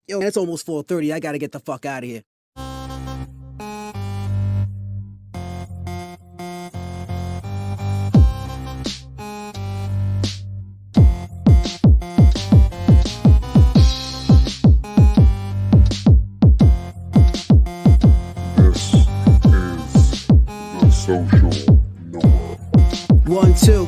Yo, it's almost 4:30. I gotta get the fuck out of here. This is the Social Norm. 1, 2.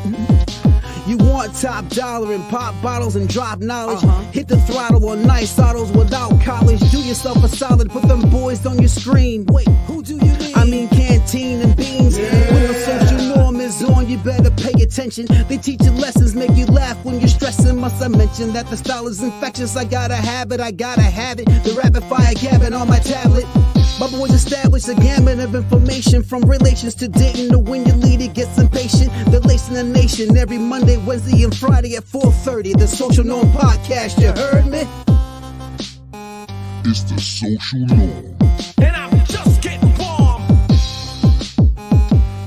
You want top dollar and pop bottles and drop knowledge. Hit the throttle on nice autos without college. Do yourself a solid, put them boys on your screen. Wait, who do you mean? I mean canteen and beans. When the social norm is on, you better pay attention. They teach you lessons, make you laugh when you're stressing. Must I mention that the style is infectious? I gotta have it. The rapid fire gabbing on my tablet. My boys established a gamut of information, from relations to dating to when your leader gets impatient. They're lacing the nation every Monday, Wednesday, and Friday at 4:30. The Social Norm Podcast, you heard me? It's the Social Norm. And I'm just getting warm.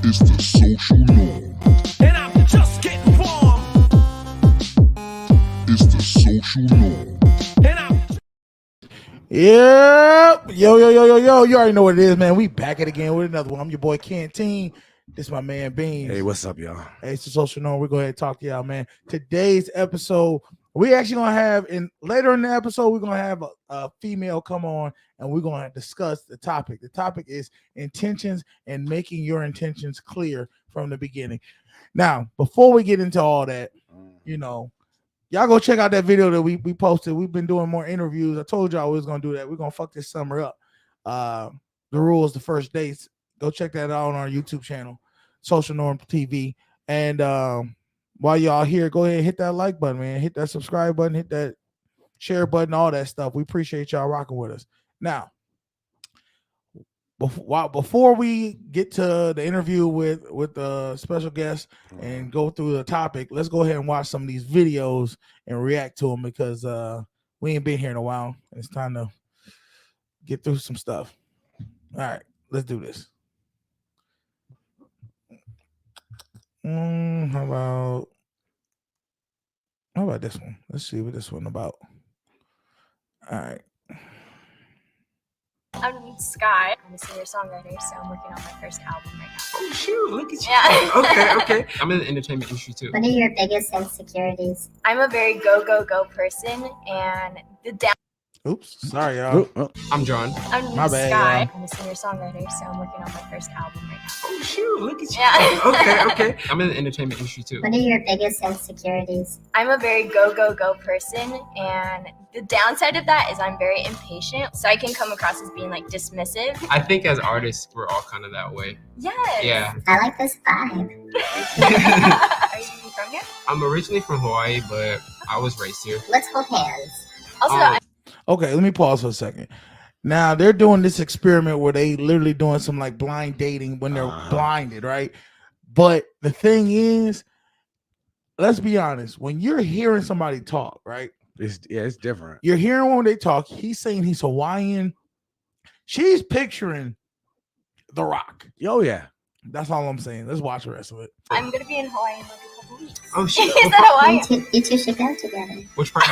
It's the Social Norm. And I'm just getting warm. It's the Social Norm. And I'm Yep. Yo. You already know what it is, man. We back at it again with another one. I'm your boy Canteen. This is my man Beans. Hey, what's up, y'all? Hey, it's the Social Norm. We're going to talk to y'all, man. Today's episode, we actually going to have, later in the episode, we're going to have a female come on and we're going to discuss the topic. The topic is intentions and making your intentions clear from the beginning. Now, before we get into all that, y'all go check out that video that we posted. We've been doing more interviews. I told y'all we was going to do that. We're going to fuck this summer up. The rules, the first dates. Go check that out on our YouTube channel, SocialNormTV. And while y'all here, go ahead and hit that like button, man. Hit that subscribe button, hit that share button, all that stuff. We appreciate y'all rocking with us. Now, before we get to the interview with the special guest and go through the topic, let's go ahead and watch some of these videos and react to them, because we ain't been here in a while. It's time to get through some stuff. All right, let's do this. How about this one? Let's see what this one about. All right. I'm Sky. I'm a singer-songwriter, so I'm working on my first album right now. Oh shoot, look at you. Yeah. Okay. I'm in the entertainment industry too. What are your biggest insecurities? I'm a very go person, and the down. Oops, sorry, y'all. I'm John. I'm My bad, Sky. y'all. I'm a singer-songwriter, so I'm working on my first album right now. Oh shoot, look at you. Yeah. Okay. I'm in the entertainment industry too. What are your biggest insecurities? I'm a very go person, and the downside of that is I'm very impatient, so I can come across as being like dismissive. I think as artists, we're all kind of that way. Yes. Yeah. I like this vibe. Are you from here? I'm originally from Hawaii, but I was raised here. Let's hold hands. Also, Oh. Okay, let me pause for a second. Now they're doing this experiment where they literally doing some like blind dating when they're blinded, right? But the thing is, let's be honest, when you're hearing somebody talk, right? It's different. You're hearing when they talk, he's saying he's Hawaiian. She's picturing The Rock. Oh yeah. That's all I'm saying. Let's watch the rest of it. I'm gonna be in Hawaii in like a couple weeks. Oh shit. Is that Hawaii? You two should go together. Which part?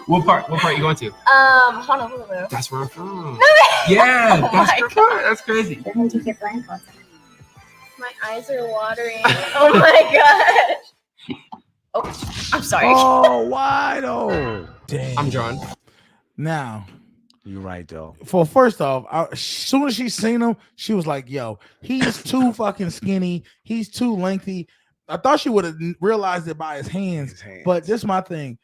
What part you going to? Honolulu. That's where I'm from. Oh Yeah, my that's your God. part. That's crazy. Go ahead and take your blindfolds off. My eyes are watering. Oh my gosh. Oh, I'm sorry. Oh, why though? Damn. I'm John. Now, You're right though. first off, as soon as she seen him, she was like, yo, he's too fucking skinny. He's too lengthy. I thought she would have realized it by his hands. But this is my thing.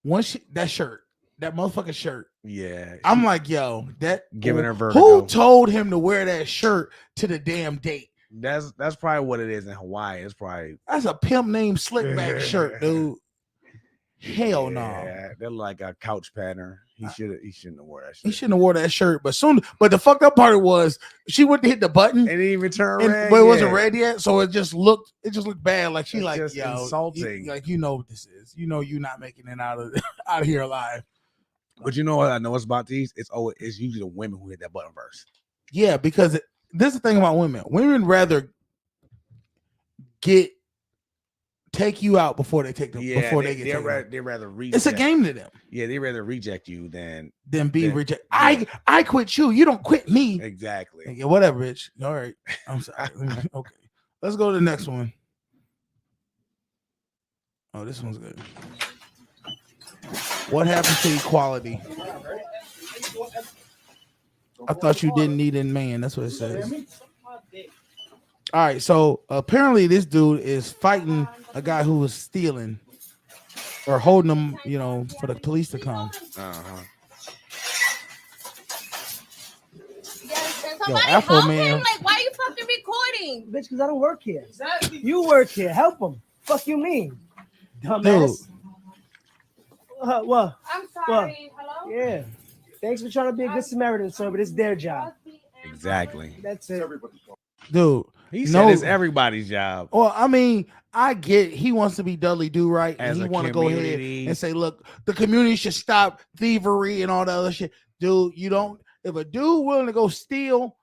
Once that shirt, that motherfucking shirt, Yeah. I'm like, yo, that Giving her who vertigo. told him to wear that shirt to the damn date? That's probably what it is in Hawaii. It's probably That's a pimp named Slickback shirt, dude. Hell no. Yeah, they're like a couch pattern. He shouldn't have wore that He shit. shouldn't have wore that shirt. But the fucked up part was she wouldn't hit the button. It didn't even turn red. But it wasn't yet. red yet, so it just looked bad. Like she It's like, just yo, insulting. like you know what this is. You know you're not making it out of here alive. But you know what I know about these? It's usually the women who hit that button first. Yeah, because this is the thing about women. Women rather get take you out before they take them. Before they get taken out. They'd rather reject. It's a game to them. Yeah, they'd rather reject you than Be rejected. yeah. I quit you. You don't quit me. exactly. Yeah, whatever, bitch. All right. I'm sorry. Okay. Let's go to the next one. Oh, this one's good. What happened to equality? I thought you didn't need a man. That's what it says. All right. So apparently this dude is fighting a guy who was stealing or holding him, you know, for the police to come. Yo, Afro man. Like, why are you fucking recording? Bitch, because I don't work here. You work here. Help them. Fuck you mean? Dumbass. What? I'm sorry. Hello? Yeah. Thanks for trying to be a good Samaritan, sir, but it's their job. Exactly. That's it. Dude. He said it's everybody's job. Well, I mean, I get he wants to be Dudley Do Right, and he want to go ahead and say, look, the community should stop thievery and all that other shit. Dude, you don't. If a dude willing to go steal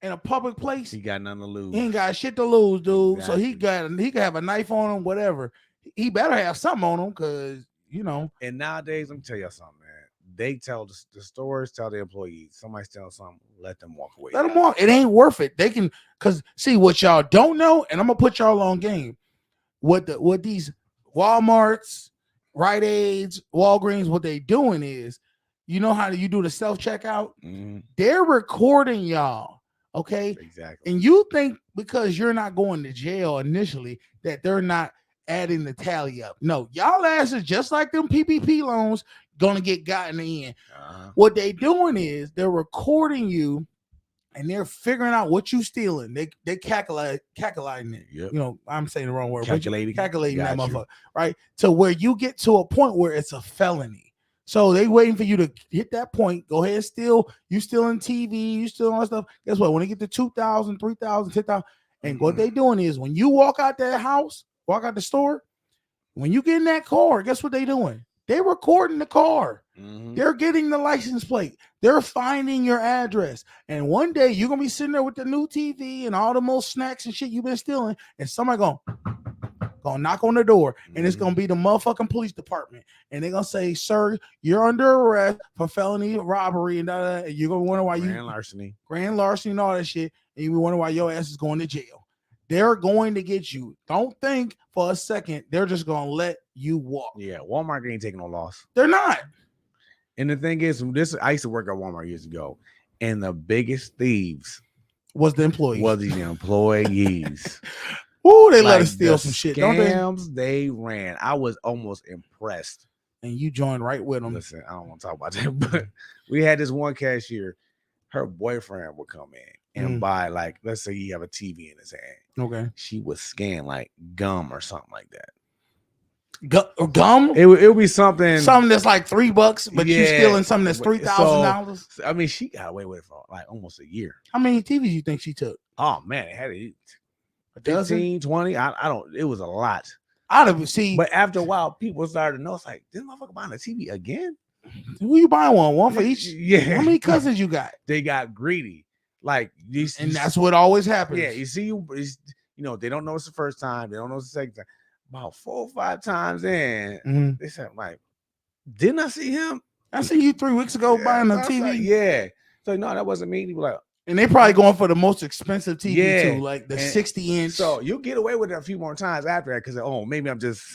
in a public place, He got nothing to lose. he ain't got shit to lose, dude. Exactly. So he can have a knife on him, whatever. He better have something on him, because you know. And nowadays, let me tell you something, man. They tell the stores, tell the employees, somebody's telling something, let them walk away. Let them walk. It ain't worth it. They can, because see what y'all don't know, and I'm gonna put y'all on game. What these Walmarts, Rite Aids, Walgreens, what they doing is, you know how you do the self-checkout? They're recording y'all, okay? Exactly. And you think because you're not going to jail initially that they're not adding the tally up. No, y'all asses, just like them PPP loans, gonna get gotten in. What they doing is they're recording you and they're figuring out what you stealing. They calculating it. Yep. You know, I'm saying the wrong word. Calculating that Got you. motherfucker, right? To where you get to a point where it's a felony. So they waiting for you to hit that point. Go ahead and steal. You stealing TV, you stealing all that stuff. Guess what? When they get to 2,000, 3,000, 10,000, and what they doing is when you walk out that house, walk out the store, when you get in that car, guess what they doing? They recording the car. They're getting the license plate. They're finding your address. And one day you're gonna be sitting there with the new TV and all the most snacks and shit you've been stealing, and somebody gonna knock on the door, and it's gonna be the motherfucking police department, and they're gonna say, "Sir, you're under arrest for felony robbery," and you're gonna wonder why grand larceny, and all that shit, and you wonder why your ass is going to jail. They're going to get you. Don't think for a second they're just gonna let you walk. Yeah, Walmart ain't taking no loss. They're not. And the thing is, I used to work at Walmart years ago, and the biggest thieves was the employees. Ooh, they let us steal some shit, don't they? Scams they ran. I was almost impressed. And you joined right with them. Listen, I don't want to talk about that, but we had this one cashier. Her boyfriend would come in and buy, like, let's say you have a TV in his hand. Okay. She would scan like gum or something like that. Gum? It would be something that's like $3, but you stealing something that's $3,000. So, I mean, she got away with it for like almost a year. How many TVs you think she took? Oh man, it had it. A dozen? 15, 20. I don't. It was a lot. But after a while, people started to know. It's like, this motherfucker buying a TV again? Who you buying one for each? Yeah. How many cousins you got? They got greedy. Like and that's what always happens. Yeah, you see, you know, they don't know it's the first time. They don't know it's the second time. About 4 or 5 times in, they said, like, didn't I see him? I seen you 3 weeks ago buying a TV. Like, yeah. So no, that wasn't me. They were like, and they probably going for the most expensive TV too, like the 60-inch. So you get away with it a few more times after that because maybe I'm just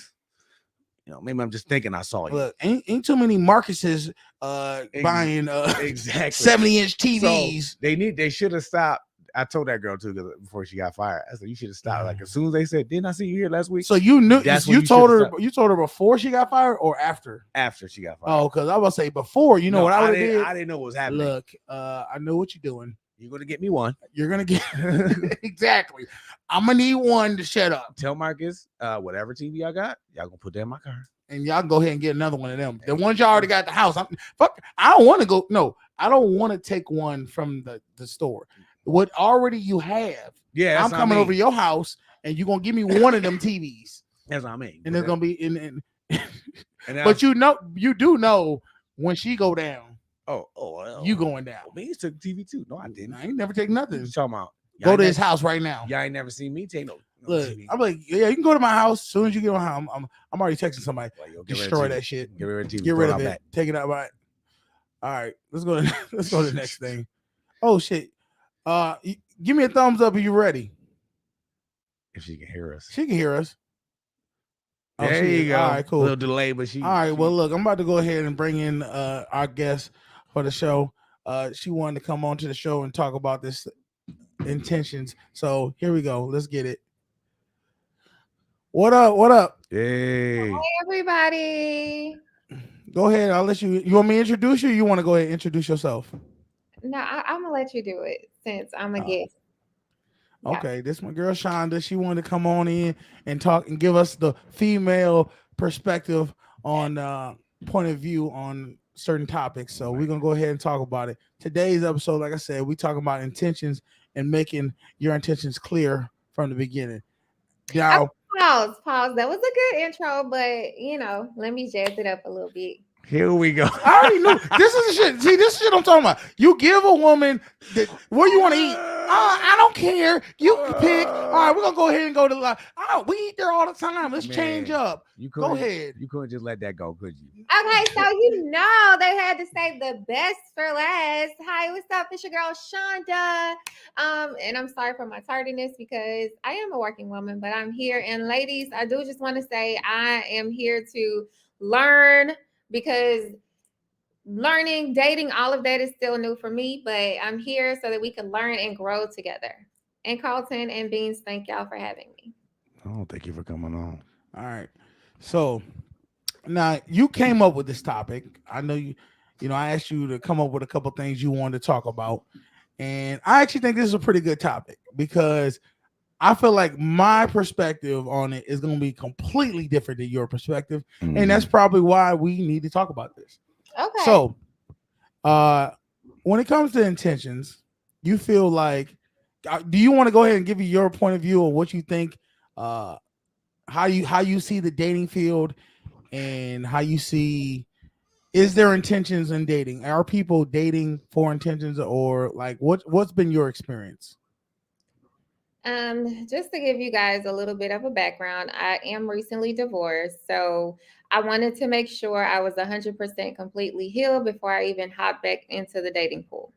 thinking I saw you. Look, ain't too many Marcuses buying exactly 70-inch TVs. So they should have stopped. I told that girl too before she got fired. I said you should have stopped. Like as soon as they said, "Didn't I see you here last week?" So you knew you told her before she got fired or after? After she got fired. Oh, because I was say before. You know what I did? I didn't know what was happening. Look, I know what you're doing. You're gonna get me one. You're gonna get exactly. I'm gonna need one to shut up. Tell Marcus, whatever TV I got, y'all gonna put that in my car, and y'all go ahead and get another one of them. The ones y'all already got at the house. I don't want to go. No, I don't want to take one from the store. What already you have. Yeah, I'm coming over to your house, and you're gonna give me one of them TVs. That's what I mean. And it's gonna be in. But you do know when she go down. Oh, you going down? Me, took TV too. No, I didn't. I ain't never take nothing. What you talking about? Go to his house right now. Y'all ain't never seen me take no. Look, I'm like, yeah, you can go to my house as soon as you get on home. I'm already texting somebody. Like, yo, Destroy that shit. Get rid of TV. Get rid of it. Take it out. Right. All right, let's go. Let's go to the next thing. Oh shit. Give me a thumbs up if you're ready. If she can hear us. She can hear us. Oh, there you go. All right, cool. A little delay, but she. All right, well, look, I'm about to go ahead and bring in our guest for the show. She wanted to come on to the show and talk about this intentions. So here we go. Let's get it. What up? What up? Hey. Hey, everybody. Go ahead. I'll let you. You want me to introduce you? Or you want to go ahead and introduce yourself? No, I'm gonna let you do it since I'm a guest. Yeah. Okay, this is my girl Shonda. She wanted to come on in and talk and give us the female perspective on point of view on certain topics. So we're gonna go ahead and talk about it. Today's episode, like I said, we talk about intentions and making your intentions clear from the beginning. Now, Pause. That was a good intro, but let me jazz it up a little bit. Here we go. I already knew this is the shit. See, this shit I'm talking about. You give a woman where you want to eat. I don't care. You pick. All right, we're gonna go ahead and go to we eat there all the time. Let's change up. Go ahead. You couldn't just let that go, could you? Okay, so they had to save the best for last. Hi, what's up? It's your girl Shonda. And I'm sorry for my tardiness because I am a working woman, but I'm here. And ladies, I do just want to say I am here to learn. Because learning, dating, all of that is still new for me, but I'm here so that we can learn and grow together. And Carlton and Beans, thank y'all for having me. Oh, thank you for coming on. All right. So now you came up with this topic. I know I asked you to come up with a couple things you wanted to talk about. And I actually think this is a pretty good topic because I feel like my perspective on it is going to be completely different than your perspective. Mm-hmm. And that's probably why we need to talk about this. Okay. So when it comes to intentions, you feel like, do you want to go ahead and give me your point of view of what you think, how you see the dating field and how you see, is there intentions in dating? Are people dating for intentions or like what's been your experience? Just to give you guys a little bit of a background, I am recently divorced. So I wanted to make sure I was 100% completely healed before I even hop back into the dating pool.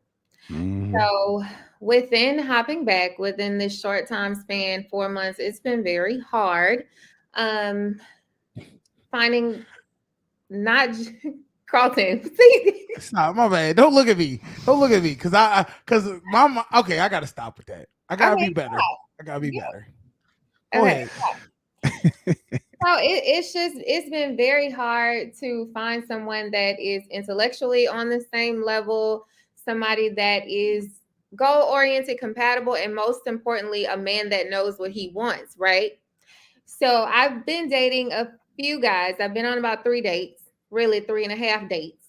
Mm-hmm. So within hopping back within this short time span, 4 months, it's been very hard. Finding not Carlton. Stop, my bad. Don't look at me. Because mama. Okay, I gotta stop with that. I gotta be better. I gotta be better. Go ahead. So it's been very hard to find someone that is intellectually on the same level, somebody that is goal-oriented, compatible, and most importantly, a man that knows what he wants, right? So I've been dating a few guys. I've been on about 3 dates, really 3.5 dates.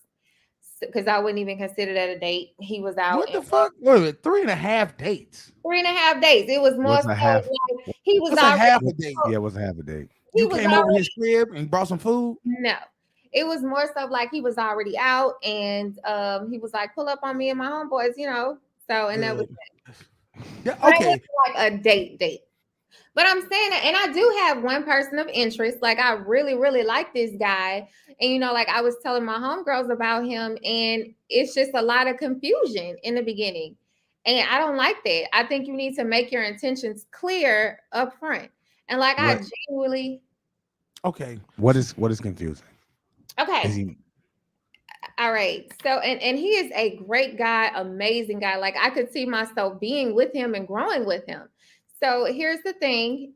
Because I wouldn't even consider that a date. He was out. What the fuck? Wait a minute, 3.5 dates. 3.5 dates. It was more so like he was already half a date. Yeah, it was a half a date. You came over his crib and brought some food? No. It was more so like he was already out and he was like, pull up on me and my homeboys, So and that was it. Yeah, okay. It was like a date. But I'm saying that, and I do have one person of interest. Like I really, really like this guy. And like I was telling my homegirls about him, and it's just a lot of confusion in the beginning. And I don't like that. I think you need to make your intentions clear up front. And like I genuinely. Okay. What is confusing? Okay. All right. So and he is a great guy, amazing guy. Like I could see myself being with him and growing with him. So here's the thing.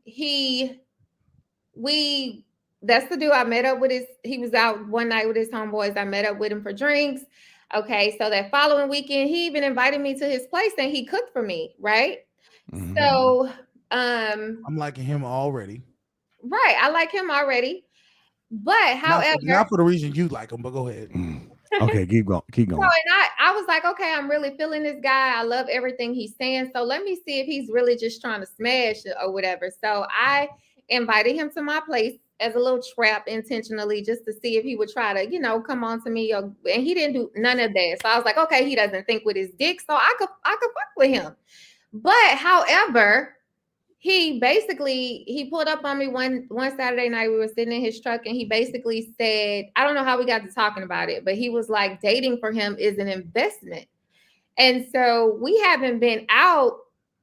That's the dude I met up with. He was out one night with his homeboys. I met up with him for drinks. Okay. So that following weekend, he even invited me to his place and he cooked for me. Right. Mm-hmm. So, I'm liking him already. Right. I like him already. But however, not for the reason you like him, but go ahead. Okay, keep going. So, and I was like, okay, I'm really feeling this guy. I love everything he's saying. So let me see if he's really just trying to smash or whatever. So I invited him to my place as a little trap intentionally just to see if he would try to, come on to me. And he didn't do none of that. So I was like, okay, he doesn't think with his dick. So I could fuck with him. But however, he basically he pulled up on me one Saturday night. We were sitting in his truck, and he basically said, I don't know how we got to talking about it, but he was like, dating for him is an investment. And so we haven't been out,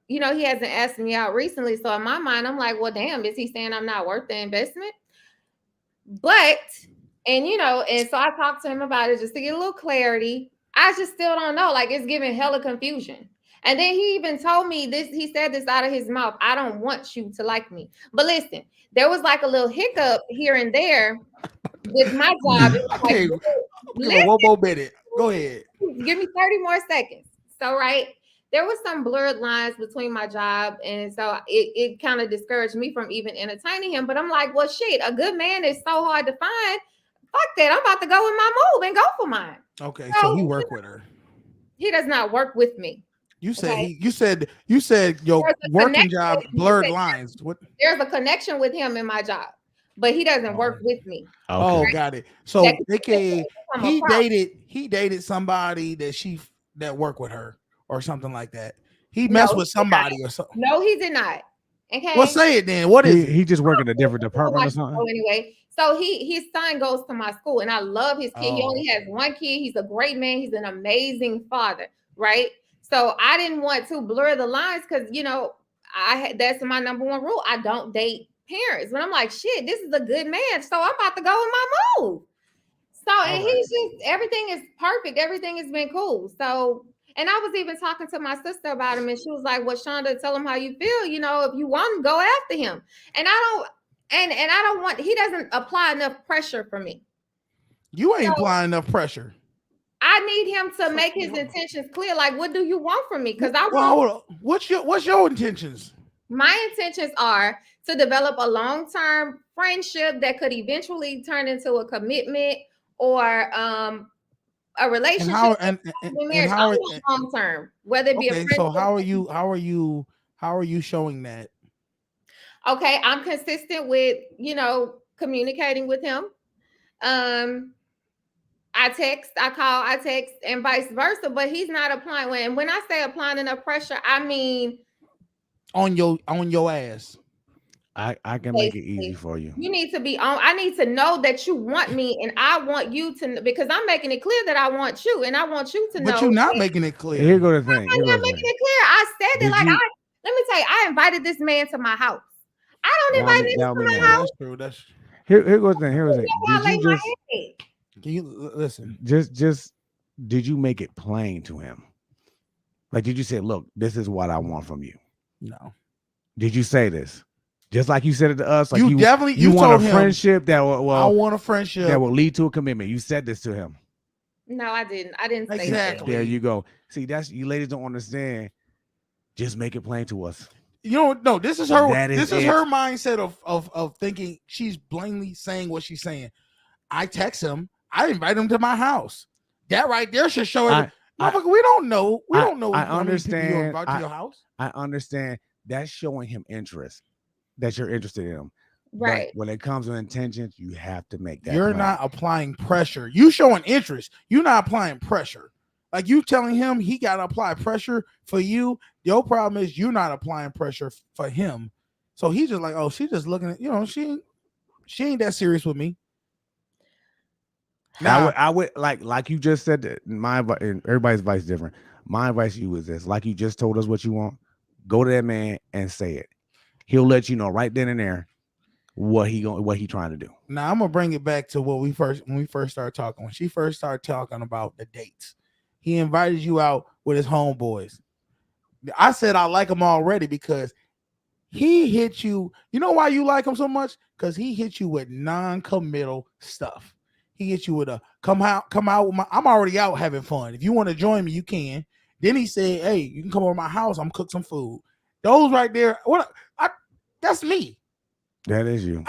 you know, he hasn't asked me out recently. So in my mind, I'm like, well, damn, is he saying I'm not worth the investment? But, and you know, and so I talked to him about it just to get a little clarity. I just still don't know. Like, it's giving hella confusion. And then he even told me this, he said this out of his mouth, I don't want you to like me. But listen, there was like a little hiccup here and there with my job. It was like, Okay, listen, one more minute. Go ahead. give me 30 more seconds. So, right, there was some blurred lines between my job. And so it kind of discouraged me from even entertaining him. But I'm like, well, shit, a good man is so hard to find. Fuck that. I'm about to go in my move and go for mine. Okay, so he work with her. He does not work with me. You said Okay. you said your There's a working connection job with- blurred lines. What? There's a connection with him in my job, but he doesn't work with me. Oh, got it. So That- aka become a he problem. dated somebody that worked with her or something like that. He messed No, with he did somebody not. or something. No, he did not. Okay. Well, say it then. What is it? He just work in a different department or So something? anyway, so his son goes to my school, and I love his kid. He Oh, only has one kid. He's a great man. He's an amazing father, right? So I didn't want to blur the lines because you know that's my number one rule. I don't date parents. But I'm like, shit, this is a good man, so I'm about to go in my move. So and right. he's just everything is perfect. Everything has been cool. So. And I was even talking to my sister about him, and she was like, "Well, Shonda, tell him how you feel. You know, if you want him, go after him." And I don't, and I don't want. He doesn't apply enough pressure for me. You ain't applying enough pressure. I need him to make his intentions clear. Like, what do you want from me? Because I want. Well, hold on. What's your intentions? My intentions are to develop a long-term friendship that could eventually turn into a commitment or a relationship. And how marriage. how I want long term, whether it be a okay? friendship. So how are you showing that? Okay, I'm consistent with, you know, communicating with him. I text, I call, I text, and vice versa. But he's not applying. When I say applying enough pressure, I mean on your ass. I can make it easy for you. You need to be on. I need to know that you want me, and I want you to, because I'm making it clear that I want you, and I want you to know. But you're not making it clear. Here go the thing. I'm not making it clear. I said Did that. Like, you- let me tell you, I invited this man to my house. I don't invite him to my house. That's true. That's Here goes the thing. Here goes the thing. I Did lay you my just head. Can you listen? Just did you make it plain to him? Like, did you say, look, this is what I want from you? No. Did you say this? Just like you said it to us. Like You definitely- you want told a him, friendship that will I want a friendship that will lead to a commitment. You said this to him. No, I didn't. I didn't say Exactly. There you go. See, that's you ladies don't understand. Just make it plain to us. You know, no, this is her. That is This is it. her mindset of thinking she's blatantly saying what she's saying. I text him. I invite him to my house. That right there should show it. Motherfucker, we don't know. We don't know. I how many people you understand. invite to your house. I understand. That's showing him interest. That you're interested in him. Right. But when it comes to intentions, you have to make that. You're plain. not applying pressure. You showing interest. You're not applying pressure. Like you telling him he got to apply pressure for you. Your problem is you're not applying pressure for him. So he's just like, oh, she's just looking at, you know, she ain't that serious with me. I would like you just said that my advice, and everybody's advice is different. My advice to you is this: like you just told us what you want, go to that man and say it. He'll let you know right then and there what he trying to do. Now I'm gonna bring it back to when we first started talking. When she first started talking about the dates, he invited you out with his homeboys. I said I like him already because he hit you. You know why you like him so much? Because he hit you with non-committal stuff. He hit you with a come out with my. I'm already out having fun. If you want to join me, you can. Then he said, "Hey, you can come over to my house. I'm cook some food." Those right there. That's me. That is you.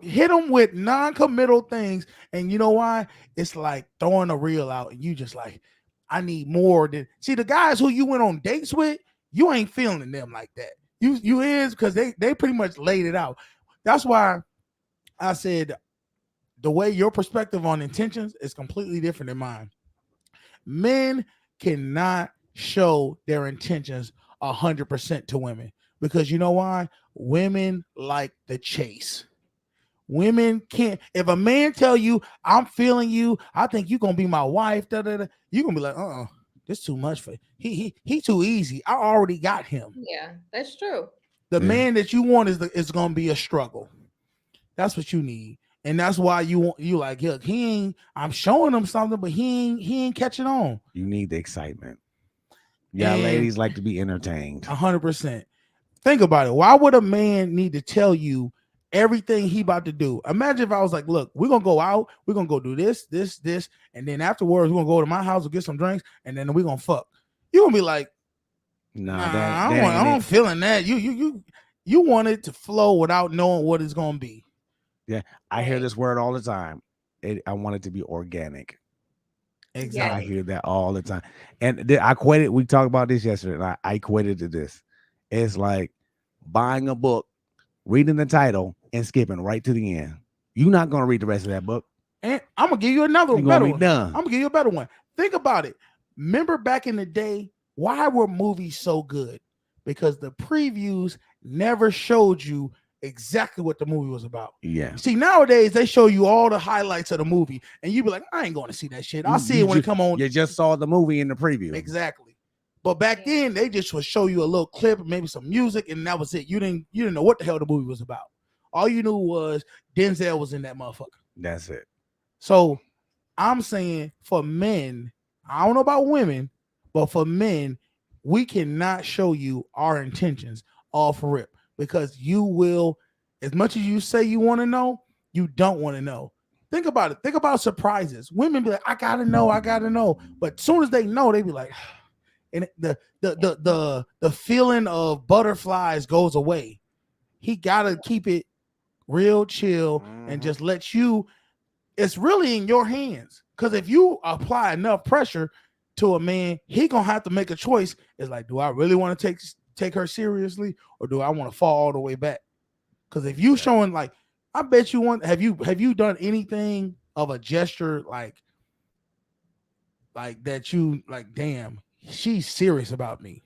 Hit him with non-committal things, and you know why? It's like throwing a reel out, and you just like, I need more. See the guys who you went on dates with, you ain't feeling them like that. You is because they pretty much laid it out. That's why I said the way your perspective on intentions is completely different than mine. Men cannot show their intentions 100% to women because you know why? Women like the chase. Women can't. If a man tell you, "I'm feeling you. I think you're gonna be my wife," you're gonna be like, this too much for he too easy. I already got him. Yeah, that's true. The Yeah. man that you want is gonna be a struggle. That's what you need, and that's why you like, look, he ain't. I'm showing him something, but he ain't catching on. You need the excitement. Yeah, And ladies like to be entertained. 100%. Think about it. Why would a man need to tell you everything he about to do? Imagine if I was like, look, we're gonna go out, we're gonna go do this, and then afterwards we're gonna go to my house and get some drinks, and then we're gonna fuck. You're gonna be like, Nah, I don't feeling that. You want it to flow without knowing what it's gonna be. Yeah, I hear this word all the time. I want it to be organic. Exactly. I hear that all the time. And I equated, we talked about this yesterday, and I equated to this. It's like buying a book, reading the title, and skipping right to the end. You're not going to read the rest of that book. And I'm going to give you another You're better gonna be one. done. I'm going to give you a better one. Think about it. Remember back in the day, why were movies so good? Because the previews never showed you exactly what the movie was about. Yeah. See, nowadays they show you all the highlights of the movie, and you be like, I ain't going to see that shit. I'll see it when it come on. You just saw the movie in the preview. Exactly. But back then they just would show you a little clip, maybe some music, and that was it. You didn't know what the hell the movie was about. All you knew was Denzel was in that motherfucker. That's it. So I'm saying for men, I don't know about women, but for men, we cannot show you our intentions off rip, because you will, as much as you say you want to know, you don't want to know. Think about it. Think about surprises. Women be like, I gotta know. But as soon as they know, they be like, and the feeling of butterflies goes away. He gotta keep it real chill and just let you. It's really in your hands, because if you apply enough pressure to a man, he gonna have to make a choice. It's like, do I really want to take her seriously, or do I want to fall all the way back? Because if you showing, like, I bet you want, have you done anything of a gesture like that, you like, damn, she's serious about me?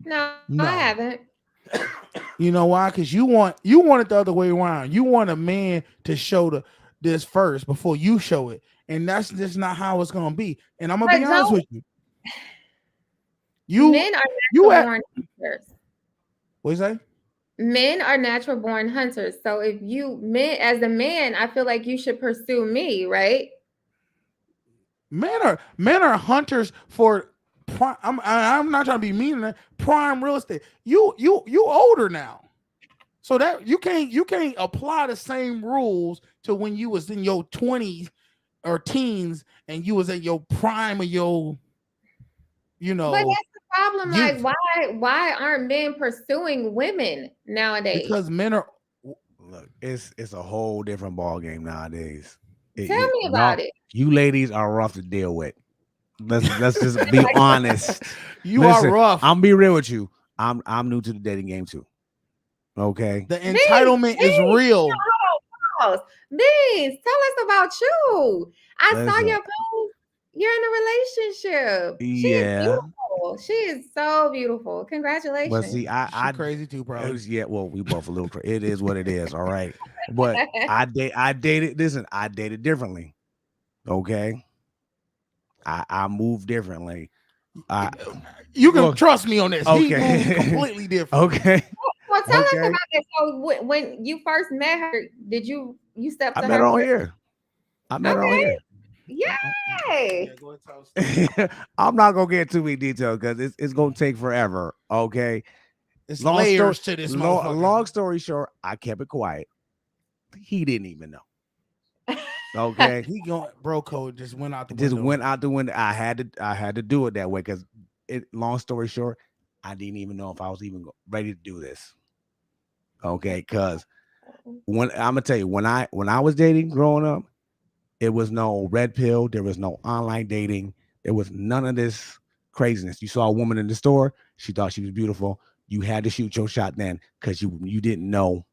No, No. I haven't. You know why? Because you want it the other way around. You want a man to show this first before you show it, and that's just not how it's gonna be. And I'm gonna be honest with you. Men are natural born hunters. What you say? Men are natural born hunters. So if you as a man, I feel like you should pursue me, right? Men are hunters for prime. I'm not trying to be mean. Prime real estate. You older now, so that you can't apply the same rules to when you was in your 20s or teens and you was at your prime of your, But that's the problem. youth. Like, why aren't men pursuing women nowadays? Because men are. Look, it's a whole different ball game nowadays. Tell me about it. You ladies are rough to deal with. Let's just be honest. You are rough. I'm be real with you. I'm new to the dating game too. Okay. The entitlement is real. Beans, tell us about you. I saw Listen. your post. You're in a relationship. She is beautiful. She is so beautiful. Congratulations. But see, I crazy too, bro. Yeah, well, we both a little crazy. It is what it is. All right. But I dated. Listen, I dated differently. Okay. I move differently. You can trust me on this. Okay. He moves completely different. Okay. Well, tell us about that. So when you first met her, did you step to her? I met her on here. I met her on here. Yay! I'm not gonna get too many details because it's gonna take forever. Okay. It's layers to this. Long story short, I kept it quiet. He didn't even know. Okay. He going bro code just went out the window. window. I had to do it that way because long story short, I didn't even know if I was even ready to do this. Okay, because when I'm gonna tell you, when I was dating growing up, it was no red pill, there was no online dating, there was none of this craziness. You saw a woman in the store, she thought she was beautiful. You had to shoot your shot then because you didn't know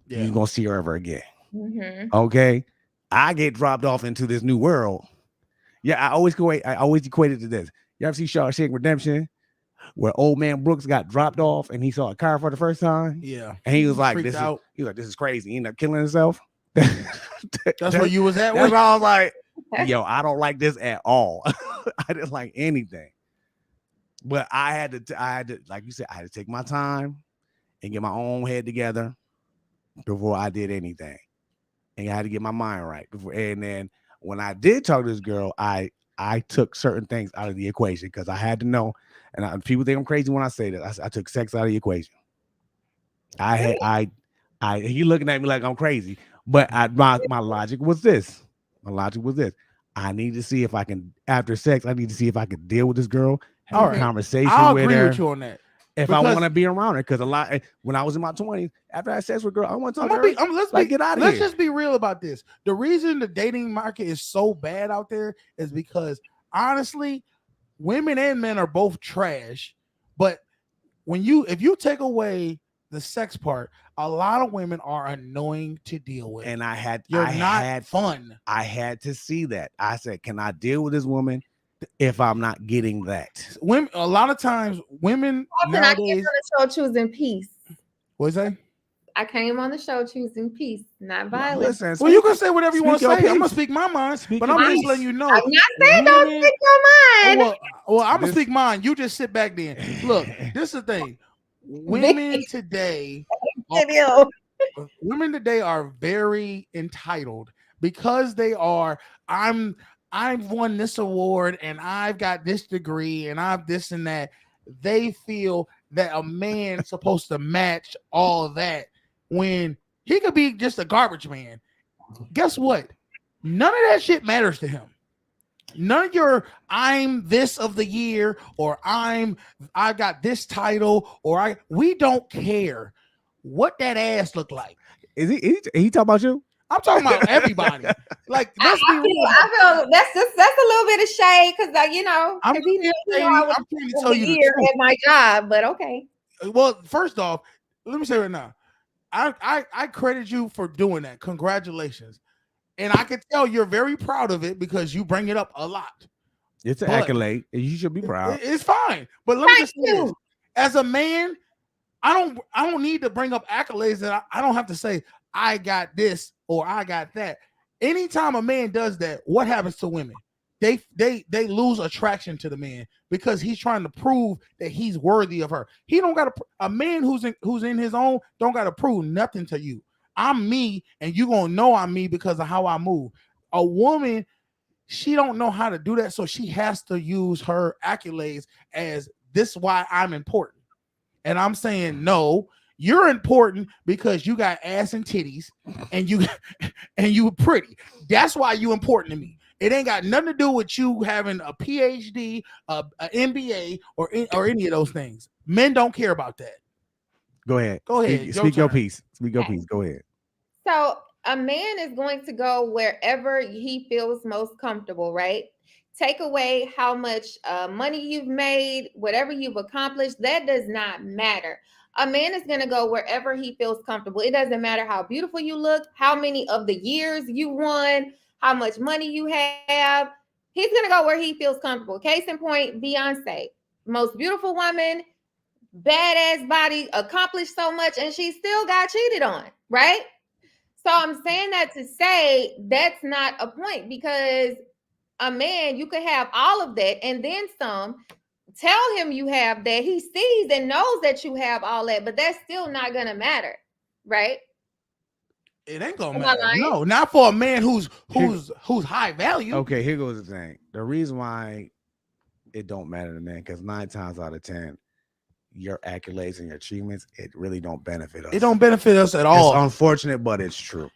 you was gonna see her ever again. Mm-hmm. Okay. I get dropped off into this new world. Yeah, I always equate it to this. You ever see Shawshank Redemption where old man Brooks got dropped off and he saw a car for the first time. Yeah. And he was like, Freaked out. He was like, this is crazy. He ended up killing himself. That's where you was at. That's why I was like, yo, I don't like this at all. I didn't like anything. But I had to, like you said, I had to take my time and get my own head together before I did anything. And I had to get my mind right before. And then when I did talk to this girl, I took certain things out of the equation because I had to know. And people think I'm crazy when I say that. I took sex out of the equation. He looking at me like I'm crazy, but my logic was this. I need to see if I can, after sex, I need to see if I can deal with this girl, have a conversation I'll with agree her. with you on that. If I want to be around her, because when I was in my 20s, after I had sex with a girl, I want to talk to her. Get out of here. Let's just be real about this. The reason the dating market is so bad out there is because honestly, women and men are both trash. But if you take away the sex part, a lot of women are annoying to deal with. And I had fun. I had to see that. I said, can I deal with this woman if I'm not getting that? Women, a lot of times, women Often I came on the show choosing peace. What's that? I came on the show choosing peace, not violence. Listen, well, you can say whatever you want to say. Peace. I'm gonna speak my mind, but I'm just letting you know. I'm not saying don't speak your mind. Well, I'm gonna speak mine. You just sit back then. Look, this is the thing. Women today are very entitled because they are. I've won this award and I've got this degree and I've this and that. They feel that a man's supposed to match all of that when he could be just a garbage man. Guess what? None of that shit matters to him. None of your I'm this of the year or I got this title or we don't care what that ass look like. Is he talking about you? I'm talking about everybody. Like I feel that's a little bit of shade because I'm trying to tell you the truth. at my job, but okay. Well, first off, let me say right now, I credit you for doing that. Congratulations. And I can tell you're very proud of it because you bring it up a lot. It's an accolade. You should be proud. It's fine. But let me just say this. As a man, I don't need to bring up accolades that I don't have to say I got this or I got that. Anytime a man does that, what happens to women? They lose attraction to the man because he's trying to prove that he's worthy of her. He don't got to. A man who's in his own don't got to prove nothing to you. I'm me, and you gonna know I'm me because of how I move. A woman, she don't know how to do that, so she has to use her accolades as this why I'm important. And I'm saying no. You're important because you got ass and titties, and you pretty. That's why you important to me. It ain't got nothing to do with you having a PhD, a MBA, or any of those things. Men don't care about that. Go ahead. Speak your piece. Speak your piece. Go ahead. So a man is going to go wherever he feels most comfortable, right? Take away how much money you've made, whatever you've accomplished, that does not matter. A man is going to go wherever he feels comfortable. It doesn't matter how beautiful you look, how many of the years you won, how much money you have. He's going to go where he feels comfortable. Case in point, Beyonce, most beautiful woman, badass body, accomplished so much, and she still got cheated on, right? So I'm saying that to say that's not a point because a man, you could have all of that and then some. Tell him you have that. He sees and knows that you have all that, but that's still not gonna matter, right? It ain't gonna matter. No, not for a man who's high value. Okay, here goes the thing. The reason why it don't matter to men, because 9 times out of 10, your accolades and your achievements, it really don't benefit us. It don't benefit us at all. It's unfortunate, but it's true.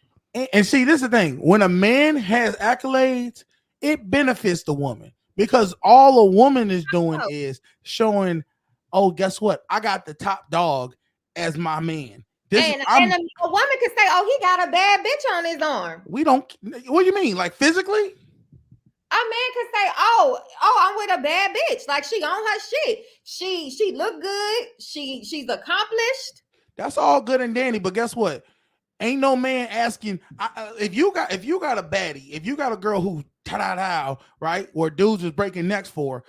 And see, this is the thing. When a man has accolades, it benefits the woman. Because all a woman is doing is showing, oh, guess what? I got the top dog as my man. And a woman could say, oh, he got a bad bitch on his arm. We don't. What do you mean? Like physically? A man could say, oh, I'm with a bad bitch. Like she on her shit. She look good. She's accomplished. That's all good and dandy. But guess what? Ain't no man asking if you got a baddie, if you got a girl who ta-da-da, right, where dudes is breaking necks for,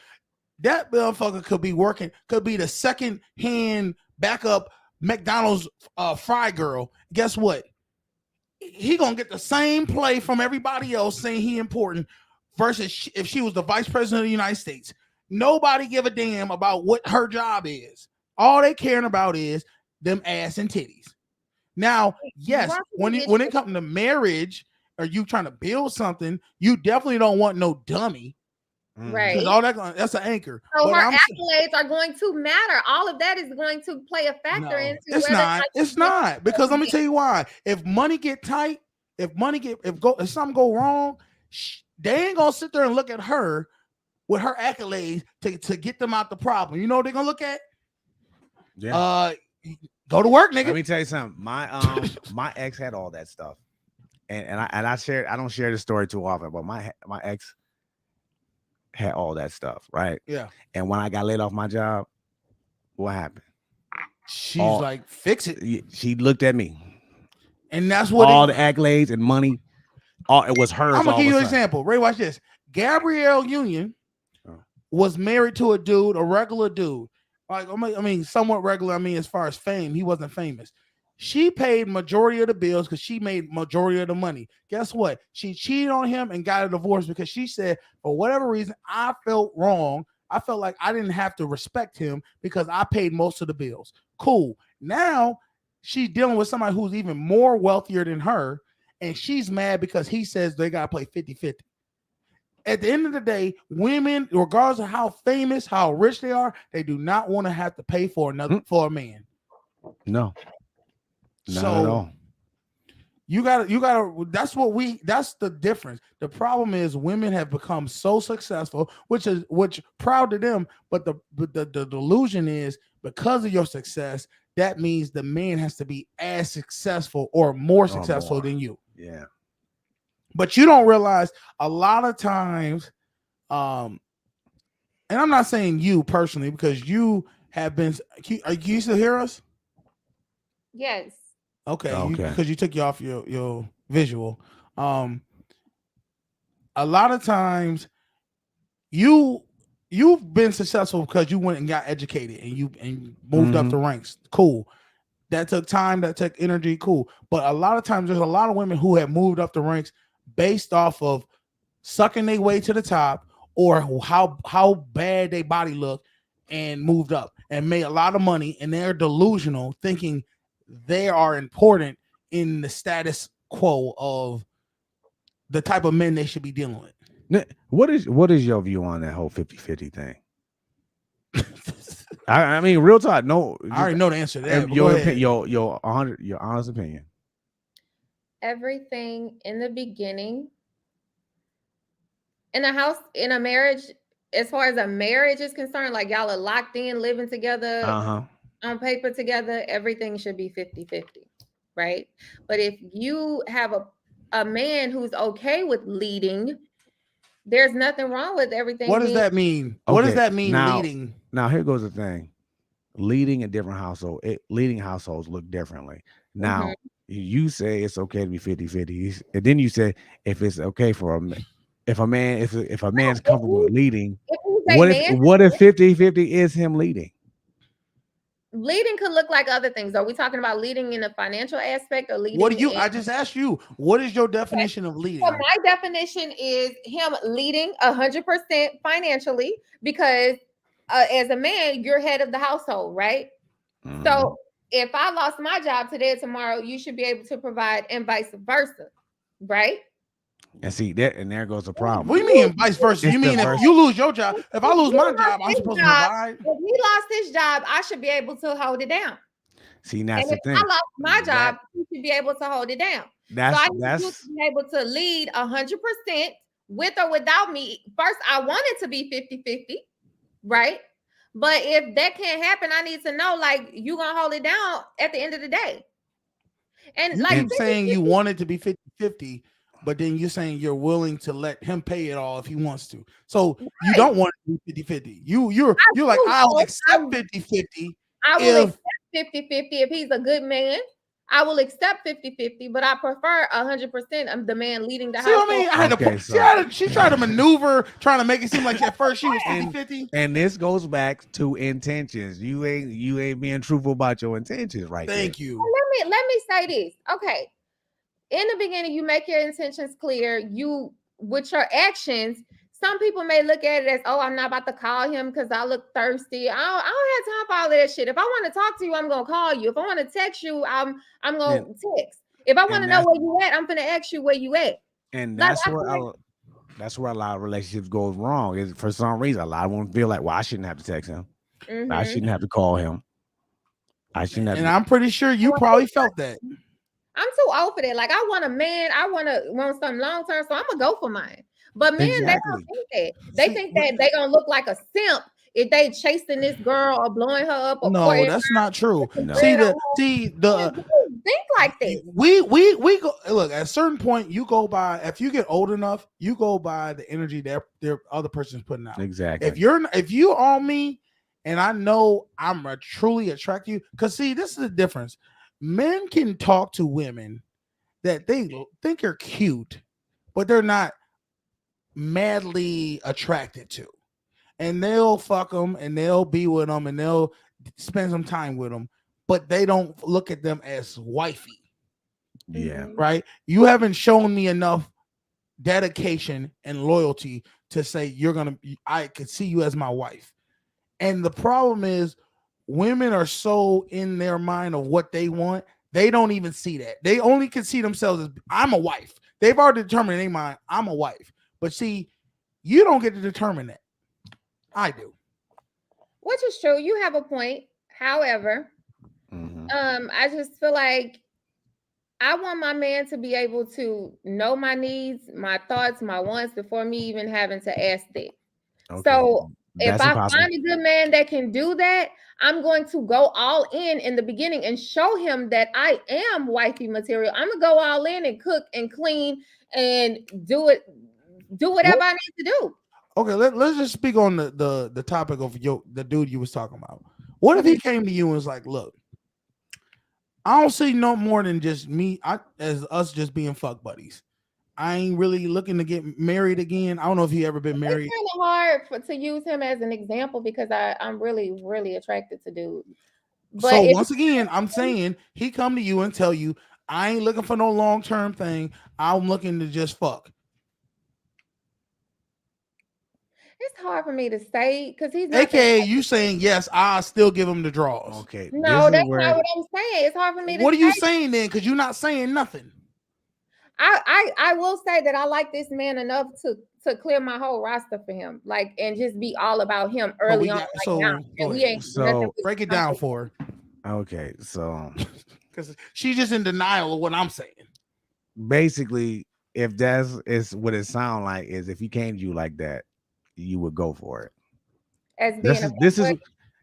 that motherfucker could be working, could be the second hand backup McDonald's fry girl. Guess what? He gonna get the same play from everybody else saying he important versus if she was the vice president of the United States. Nobody give a damn about what her job is. All they caring about is them ass and titties. Now, yes, when it comes to marriage or you trying to build something, you definitely don't want no dummy. Right. Because all that's an anchor. So But her I'm accolades are going to matter. All of that is going to play a factor into it's whether not. It's not. Because let me tell you why. If money get tight, if something go wrong, they ain't gonna sit there and look at her with her accolades to get them out the problem. You know what they're gonna look at? Yeah. Go to work, nigga. Let me tell you something. My ex had all that stuff, and I shared. I don't share the story too often, but my ex had all that stuff, right? Yeah. And when I got laid off my job, what happened? She's like, fix it. She looked at me, and that's what all the accolades and money. It was hers. I'm gonna give you an example. Ray, watch this. Gabrielle Union was married to a dude, a regular dude. Like, I mean, somewhat regular. I mean, as far as fame, he wasn't famous. She paid majority of the bills because she made majority of the money. Guess what? She cheated on him and got a divorce because she said, for whatever reason, I felt wrong. I felt like I didn't have to respect him because I paid most of the bills. Cool. Now she's dealing with somebody who's even more wealthier than her, and she's mad because he says they got to play 50-50. At the end of the day, women, regardless of how famous, how rich they are, they do not want to have to pay for for a man. No. Not so at all. You gotta. That's the difference. The problem is women have become so successful, which proud to them. But the delusion is because of your success, that means the man has to be as successful or more successful than you. Yeah. But you don't realize a lot of times, and I'm not saying you personally because you have been. Are you still hear us? Yes. Okay. Because you took you off your visual. A lot of times, you've been successful because you went and got educated and you moved up the ranks. Cool. That took time. That took energy. Cool. But a lot of times, there's a lot of women who have moved up the ranks based off of sucking their way to the top or how bad their body looked and moved up and made a lot of money, and they're delusional thinking they are important in the status quo of the type of men they should be dealing with. What is your view on that whole 50-50 thing? I mean, real talk. No, I already know the answer to that. Your honest opinion. Everything in the beginning in a house, in a marriage, as far as a marriage is concerned, like y'all are locked in, living together on paper together, everything should be 50-50, right? But if you have a man who's okay with leading, there's nothing wrong with everything. What does that mean? What does that mean, leading? Now, here goes the thing. Leading a different household, leading households look differently. Now, you say it's okay to be 50-50. And then you say if it's okay for if a man's comfortable with leading, what if 50-50 is him leading? Leading could look like other things. Are we talking about leading in a financial aspect or leading? What do you? I just asked you. What is your definition of leading? So my definition is him leading 100% financially because as a man, you're head of the household, right? So if I lost my job today or tomorrow, you should be able to provide, and vice versa, right? And see that, and there goes the problem. What do you mean vice versa? You mean if you lose your job, if I lose my job, I'm supposed to provide? If he lost his job, I should be able to hold it down. See, that's and the if thing. I lost my job, you should be able to hold it down. So I need you to be able to lead 100% with or without me. First, I want it to be 50-50, right? But if that can't happen, I need to know, like, you gonna hold it down at the end of the day. And like keep saying you want it to be 50-50, but then you're saying you're willing to let him pay it all if he wants to. So you don't want it to be 50-50. You're like, I'll accept 50-50. I will accept 50-50 if he's a good man. I will accept 50-50, but I prefer 100% of the man leading the See what I household. mean? I had Okay, to. so- She tried to maneuver, trying to make it seem like at first she was 50-50. And this goes back to intentions. You ain't being truthful about your intentions, right? Thank you. Let me say this. Okay. In the beginning, you make your intentions clear. You, with your actions, some people may look at it as, oh, I'm not about to call him because I look thirsty. I don't have time for all of that shit. If I want to talk to you, I'm gonna call you. If I want to text you, I'm gonna text. If I want to know where you at, I'm gonna ask you where you at. And Like, that's where a lot of relationships goes wrong. Is for some reason a lot of them feel like, well, I shouldn't have to text him. I shouldn't have to call him. I shouldn't have. And I'm pretty sure you probably felt that. I'm too old for that. Like, I want a man. I want something long term, so I'm gonna go for mine. But men, they don't think that. They think that they gonna look like a simp if they chasing this girl or blowing her up. Or No, that's not true. See the think like that. We go look at a certain point. You go by, if you get old enough, you go by the energy that their other person's putting out. Exactly. If you on me, and I know I'm truly attracted to you, because see, this is the difference. Men can talk to women that they think are cute, but they're not madly attracted to, and they'll fuck them and they'll be with them and they'll spend some time with them, but they don't look at them as wifey. Yeah. Right. You haven't shown me enough dedication and loyalty to say I could see you as my wife. And the problem is, women are so in their mind of what they want, they don't even see that. They only can see themselves as, I'm a wife. They've already determined in their mind, I'm a wife. But see, you don't get to determine that. I do. Which is true. You have a point. However, I just feel like I want my man to be able to know my needs, my thoughts, my wants before me even having to ask that. Okay. So if I find a good man that can do that, I'm going to go all in the beginning and show him that I am wifey material. I'm gonna go all in and cook and clean and do whatever I need to do. Okay, let's just speak on the topic of the dude you was talking about. What if he came to you and was like, look, I don't see no more than just me as us just being fuck buddies. I ain't really looking to get married again. I don't know if he ever been married. It's kind of hard to use him as an example because I'm really, really attracted to dudes. But so once again, I'm saying he come to you and tell you, I ain't looking for no long-term thing. I'm looking to just fuck. It's hard for me to say because he's not. AKA, you saying yes, I still give him the draws. Okay. No, that's not what I'm saying. It's hard for me to. What are you saying then? Because you're not saying nothing. I will say that I like this man enough to clear my whole roster for him, like, and just be all about him early on. So break it down for her. Okay, so because she's just in denial of what I'm saying. Basically, if is what it sounds like, is if he came to you like that, you would go for it. As being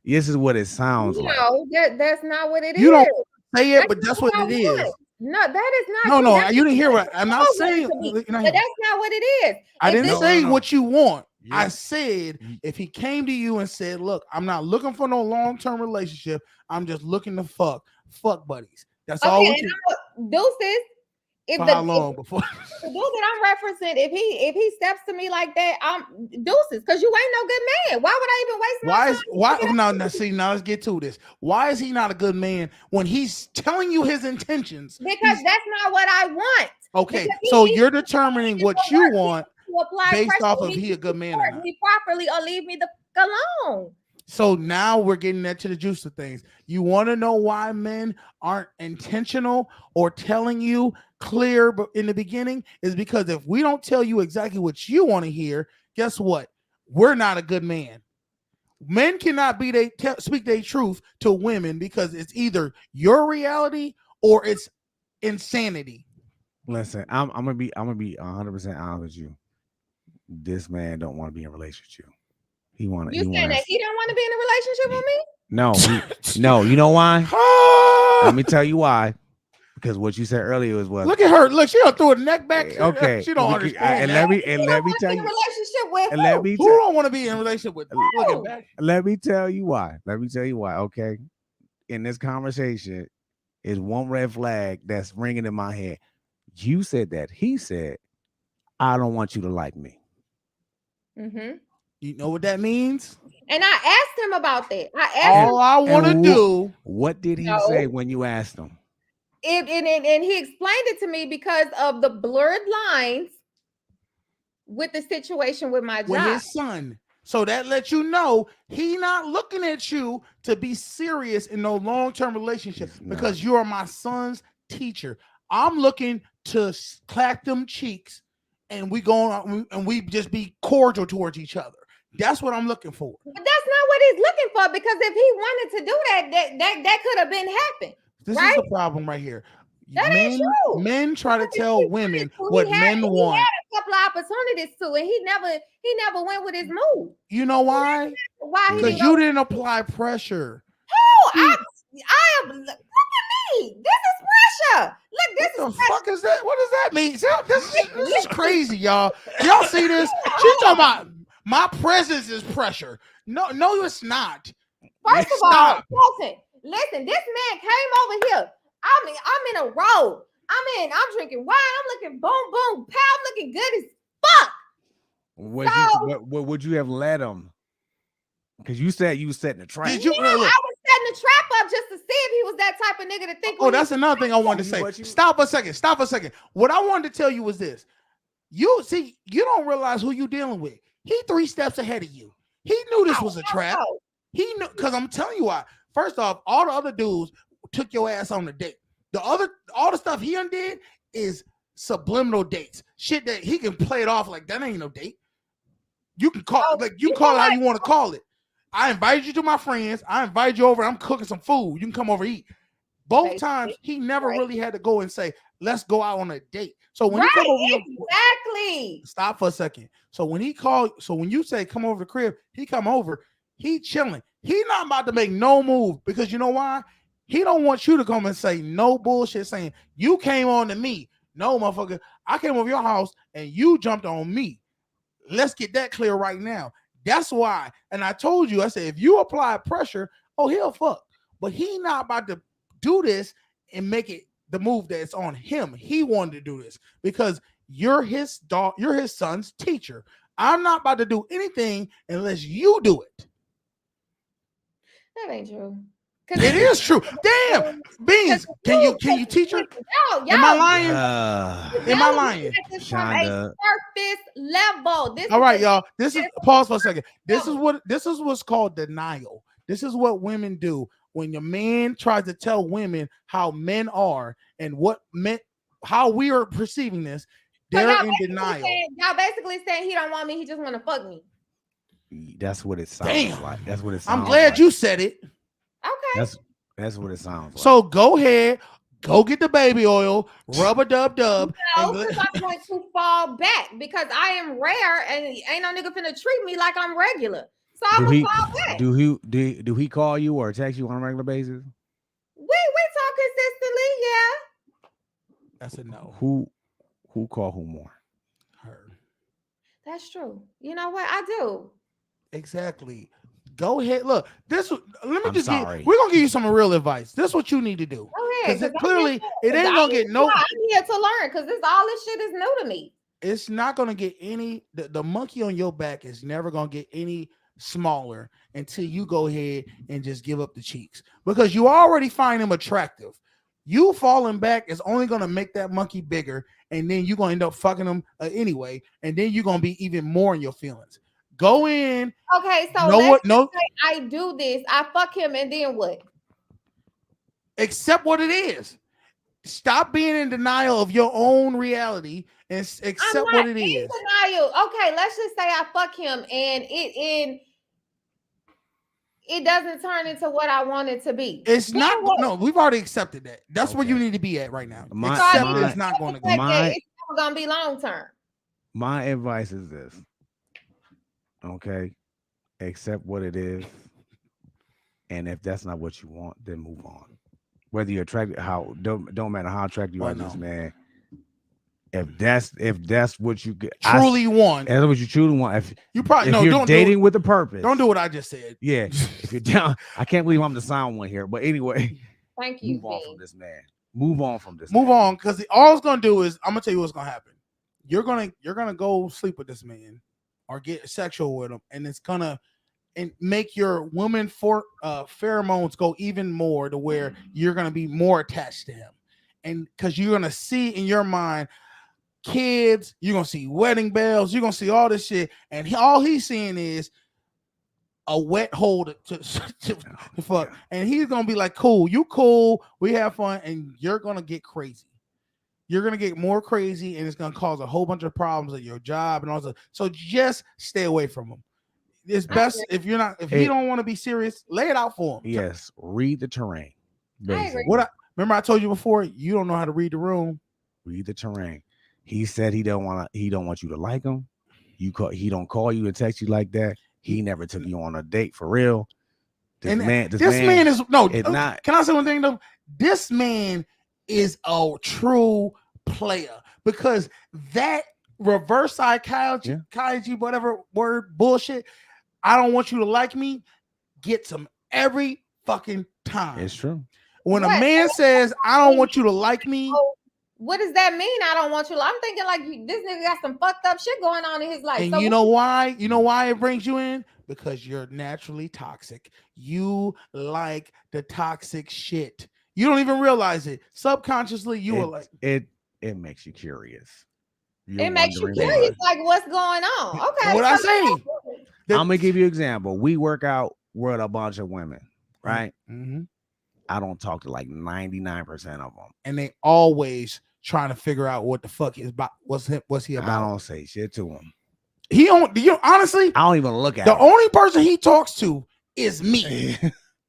this is what it sounds like. No, that's not what it is. You don't say it, but that's what it is. No, that is not. No, you didn't hear what I'm not saying. But that's not what it is. I didn't say what you want. Yeah. I said if he came to you and said, "Look, I'm not looking for no long-term relationship. I'm just looking to fuck buddies." That's all. Deuces. How long before? The dude that I'm referencing, if he steps to me like that, I'm deuces, because you ain't no good man. Why would I even waste my time? Now let's get to this. Why is he not a good man when he's telling you his intentions? Because that's not what I want. Okay, so you're determining what you want based off of he a good man or not. Me properly or leave me the fuck alone. So now we're getting to the juice of things. You want to know why men aren't intentional or telling you clear in the beginning is because if we don't tell you exactly what you want to hear, guess what? We're not a good man. Men cannot speak their truth to women because it's either your reality or it's insanity. Listen, I'm gonna be 100% honest with you. This man don't want to be in a relationship with you. You saying that he don't want to be in a relationship with me? No. You know why? Let me tell you why. Because what you said earlier was look at her. Look, she don't throw a neck back. Okay, she don't understand. Let me tell you. Relationship with who don't want to be in a relationship with? Looking back. Let me tell you why. Okay, in this conversation, is one red flag that's ringing in my head. You said that. He said, I don't want you to like me. Mm-hmm. You know what that means? And I asked him about that. I asked All I want to And do. What did he No. say when you asked him? And he explained it to me because of the blurred lines with the situation with my With job. his son. So that lets you know he not looking at you to be serious in no long-term relationship because you are my son's teacher. I'm looking to clack them cheeks and we just be cordial towards each other. That's what I'm looking for. But that's not what he's looking for, because if he wanted to do that could have been happened. This right? is the problem right here. That ain't true. Men try to tell women what He had men want. a couple of opportunities to, and he never went with his move. You know why? Why? Because you didn't apply pressure. Who? I am. Look at me. This is pressure. Look, this What is the fuck is that? What does that mean? This is crazy, y'all. Y'all see this? She's talking about my presence is pressure. No, it's not. First of all, listen, this man came over here. I'm in a robe. I'm drinking wine. I'm looking boom, boom, pow. I'm looking good as fuck. What would you have let him? Because you said you was setting the trap. I was setting the trap up just to see if he was that type of nigga to think. Oh, that's another thing I wanted to say. Stop a second. What I wanted to tell you was this. You don't realize who you dealing with. He 3 steps ahead of you. He knew this was a trap. He knew, because I'm telling you why. First off, all the other dudes took your ass on a date. All the stuff he undid is subliminal dates. Shit that he can play it off like that ain't no date. You can call call it how you want to call it. I invited you to my friends. I invited you over. I'm cooking some food. You can come over eat. Both times he never really had to go and say, let's go out on a date. So when you come over here, exactly. Stop for a second. So when you say come over to the crib, he come over, he chilling. He not about to make no move, because you know why? He don't want you to come and say no bullshit saying you came on to me. No, motherfucker. I came over your house and you jumped on me. Let's get that clear right now. That's why. And I told you, I said, if you apply pressure, oh, he'll fuck. But he not about to do this and make it the move that's on him. He wanted to do this because you're his dog, you're his son's teacher. I'm not about to do anything unless you do it. That ain't true. It is true. Damn, Beans, can you teach her? Am I lying? Am I lying? From a surface level. All right, y'all. This is pause for a second. This is what's called denial. This is what women do when your man tries to tell women how men are and how we are perceiving this. They're in denial. Y'all basically saying he don't want me. He just want to fuck me. That's what it sounds like. That's what it sounds I'm glad like. you said it. Okay. That's what it sounds like. So go ahead, go get the baby oil, rub a dub. No, because I'm going to fall back because I am rare and ain't no nigga finna treat me like I'm regular. So I'm gonna fall back. Do he call you or text you on a regular basis? We talk consistently, yeah. That's a no. Who call who more? Her. That's true. You know what? I do. Exactly. Go ahead. Look, we're gonna give you some real advice. This is what you need to do. Because clearly it ain't gonna get no. I'm here to learn because all this shit is new to me. It's not gonna get any. The monkey on your back is never gonna get any smaller until you go ahead and just give up the cheeks, because you already find him attractive. You falling back is only gonna make that monkey bigger, and then you're gonna end up fucking him anyway, and then you're gonna be even more in your feelings. Go in. Okay, so I do this. I fuck him, and then what? Accept what it is. Stop being in denial of your own reality and accept what it is. Denial. Okay, let's just say I fuck him, and it doesn't turn into what I want it to be. It's not. No, we've already accepted that. That's where you need to be at right now. It's not going to go. It's never going to be long term. My advice is this. Okay, accept what it is, and if that's not what you want, then move on. Whether you're attracted, don't matter how attracted you are to this man. If that's what you truly want, that's what you truly want. If you're don't dating with a purpose, don't do what I just said. Yeah, if you're down, I can't believe I'm the sound one here, but anyway, Thank you, Move on V. from this man. Move on from this. Move man. on, because all it's gonna do is I'm gonna tell you what's gonna happen. You're gonna go sleep with this man or get sexual with him, and it's gonna make your woman pheromones go even more to where you're gonna be more attached to him, and because you're gonna see in your mind kids, you're gonna see wedding bells, you're gonna see all this shit, and all he's seeing is a wet hole to fuck, and he's gonna be like, "Cool, you cool, we have fun," and you're gonna get crazy. You're gonna get more crazy, and it's gonna cause a whole bunch of problems at your job and all that. So just stay away from him. It's best if he don't want to be serious, lay it out for him. Yes, read the terrain. agree. Remember I told you before, you don't know how to read the room. Read the terrain. He said he don't want you to like him. He don't call you and text you like that. He never took you on a date for real. This man is no. Not. Can I say one thing though? This man is a true player because that reverse psychology, whatever word bullshit. I don't want you to like me. Gets him every fucking time. It's true. When a man says, "I don't want you to like me," what does that mean? I don't want you. I'm thinking like this nigga got some fucked up shit going on in his life. And so you know why? You know why it brings you in? Because you're naturally toxic. You like the toxic shit. You don't even realize it. Subconsciously, you are like it makes you curious. It makes you curious, like what's going on. Okay. What I say? I'm gonna give you an example. We work out with a bunch of women, right? Mm-hmm. I don't talk to like 99% of them, and they always trying to figure out what the fuck is about. What's he about? I don't say shit to him. He don't. Honestly, I don't even look at the him. only person he talks to is me.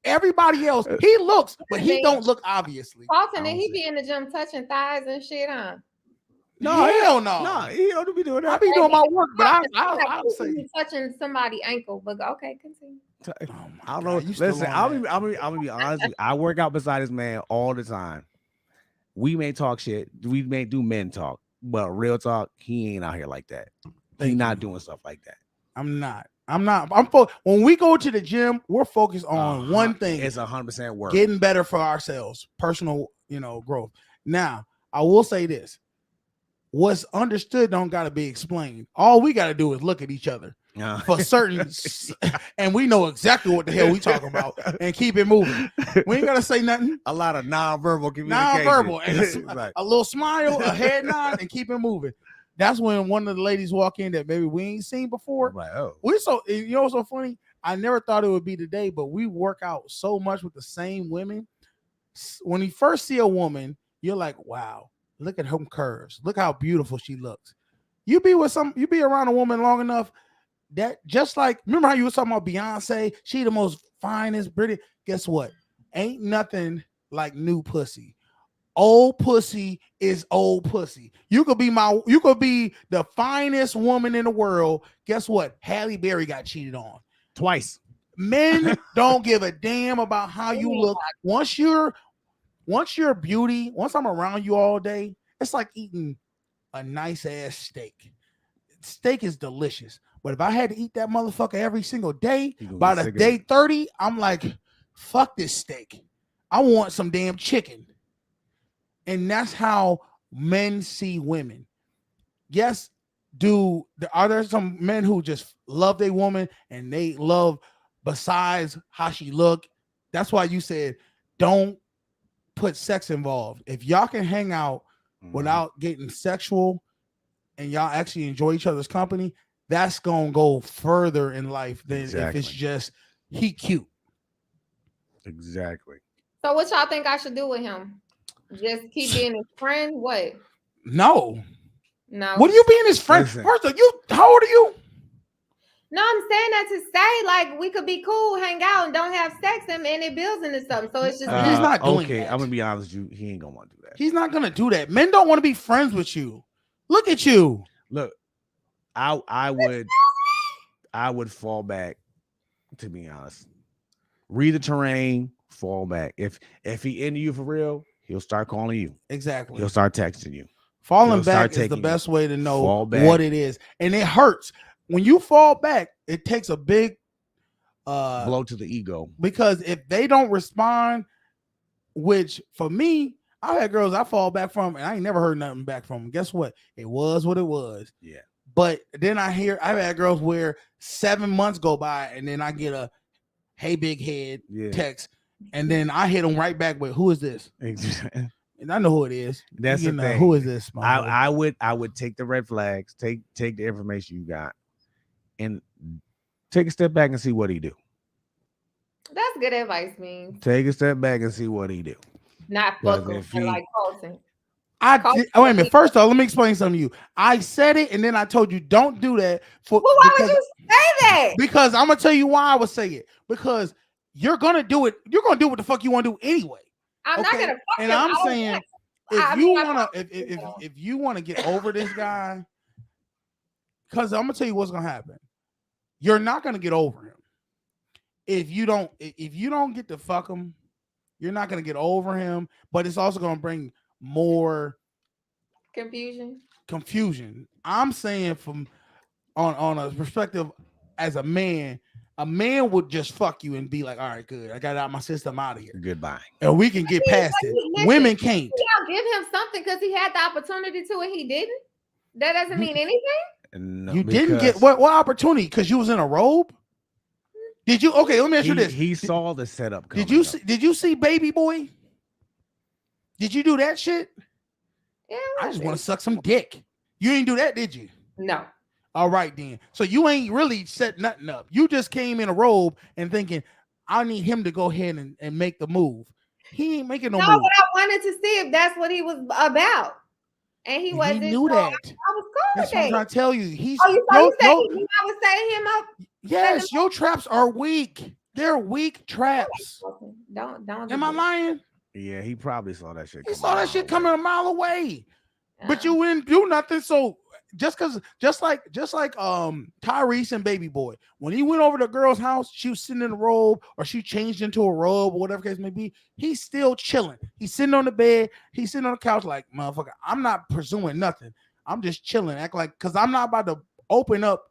Everybody else, he looks, but he don't look obviously. Paulson, did he be in the gym touching thighs and shit, huh? No, hell no. No, he don't be doing that. I be doing my work, but I'll say touching somebody's ankle. But okay, continue. I don't know. Listen, I'm gonna be honest with you. I work out beside this man all the time. We may talk shit. We may do men talk, but real talk, he ain't out here like that. He's not doing stuff like that. I'm not. When we go to the gym, we're focused on one thing. It's 100% work. Getting better for ourselves, personal, growth. Now, I will say this. What's understood don't got to be explained. All we got to do is look at each other for certain, and we know exactly what the hell we talking about, and keep it moving. We ain't got to say nothing. A lot of nonverbal communication. Nonverbal, and a little smile, a head nod, and keep it moving. That's when one of the ladies walk in that maybe we ain't seen before. Like, oh, What's so funny? I never thought it would be today, but we work out so much with the same women. When you first see a woman, you're like, wow. Look at her curves. Look how beautiful she looks. You be around a woman long enough that just like, remember how you were talking about Beyonce? She the most finest, pretty. Guess what? Ain't nothing like new pussy. Old pussy is old pussy. You could be the finest woman in the world. Guess what? Halle Berry got cheated on twice. Men don't give a damn about how you look. Once you're beauty, once I'm around you all day, it's like eating a nice ass steak. Steak is delicious. But if I had to eat that motherfucker every single day, by the day 30, I'm like, fuck this steak. I want some damn chicken. And that's how men see women. Yes, are there some men who just love their woman and they love besides how she look? That's why you said don't put sex involved. If y'all can hang out without getting sexual and y'all actually enjoy each other's company, that's gonna go further in life than if it's just he cute. Exactly. So what y'all think I should do with him? Just keep being his friend? What? No. What are you being his friend? First of all, how old are you? No, I'm saying that to say like we could be cool, hang out, and don't have sex, and it builds into something. So it's just he's not doing that. I'm gonna be honest with you. He ain't gonna want to do that. He's not gonna do that. Men don't want to be friends with you. Look at you. Look, I would fall back. To be honest, read the terrain. Fall back. If he into you for real, he'll start calling you. Exactly. He'll start texting you. Falling back is the best way to know what it is, and it hurts. When you fall back, it takes a big blow to the ego. Because if they don't respond which for me, I've had girls I fall back from, and I ain't never heard nothing back from them. Guess what? It was what it was. Yeah. But then I've had girls where 7 months go by, and then I get a "Hey, big head" text, and then I hit them right back with, "Who is this?" And I know who it is. That's the thing. Who is this? I would take the red flags, take the information you got, and take a step back and see what he do. That's good advice, man. Take a step back and see what he do. Not fuck him like Colton. Wait a minute. First off, let me explain something to you. I said it, and then I told you don't do that. Well, why would you say that? Because I'm gonna tell you why I would say it. Because you're gonna do it. You're gonna do what the fuck you want to do anyway. I'm not gonna fuck and him. I'm saying if you wanna get over this guy, because I'm gonna tell you what's gonna happen. You're not gonna get over him. If you don't get to fuck him, you're not gonna get over him. But it's also gonna bring more confusion. I'm saying from on a perspective as a man would just fuck you and be like, all right, good, I got it out of my system, out of here, goodbye, and we can get past it. Women can't. Y'all give him something because he had the opportunity to and he didn't. That doesn't mean anything. No, you didn't get what opportunity? Because you was in a robe. Did you? Okay, let me ask you this. He saw the setup. Did you see Baby Boy? Did you do that shit? Yeah, I just want to suck some dick. You didn't do that, did you? No. All right, then. So you ain't really set nothing up. You just came in a robe and thinking, I need him to go ahead and make the move. He ain't making no move. But I wanted to see if that's what he was about. And he wasn't. He knew that. I was cool That's with what I'm that. trying to tell you. He's you said he knew I was setting him up? Yes, your traps are weak. They're weak traps. Don't. Am I lying? Yeah, he probably saw that shit. He saw that shit coming a mile away. But you didn't do nothing. So just like Tyrese and Baby Boy, when he went over to the girl's house, she was sitting in a robe, or she changed into a robe, or whatever case may be. He's still chilling. He's sitting on the bed. He's sitting on the couch like, motherfucker, I'm not pursuing nothing. I'm just chilling. Act like, because I'm not about to open up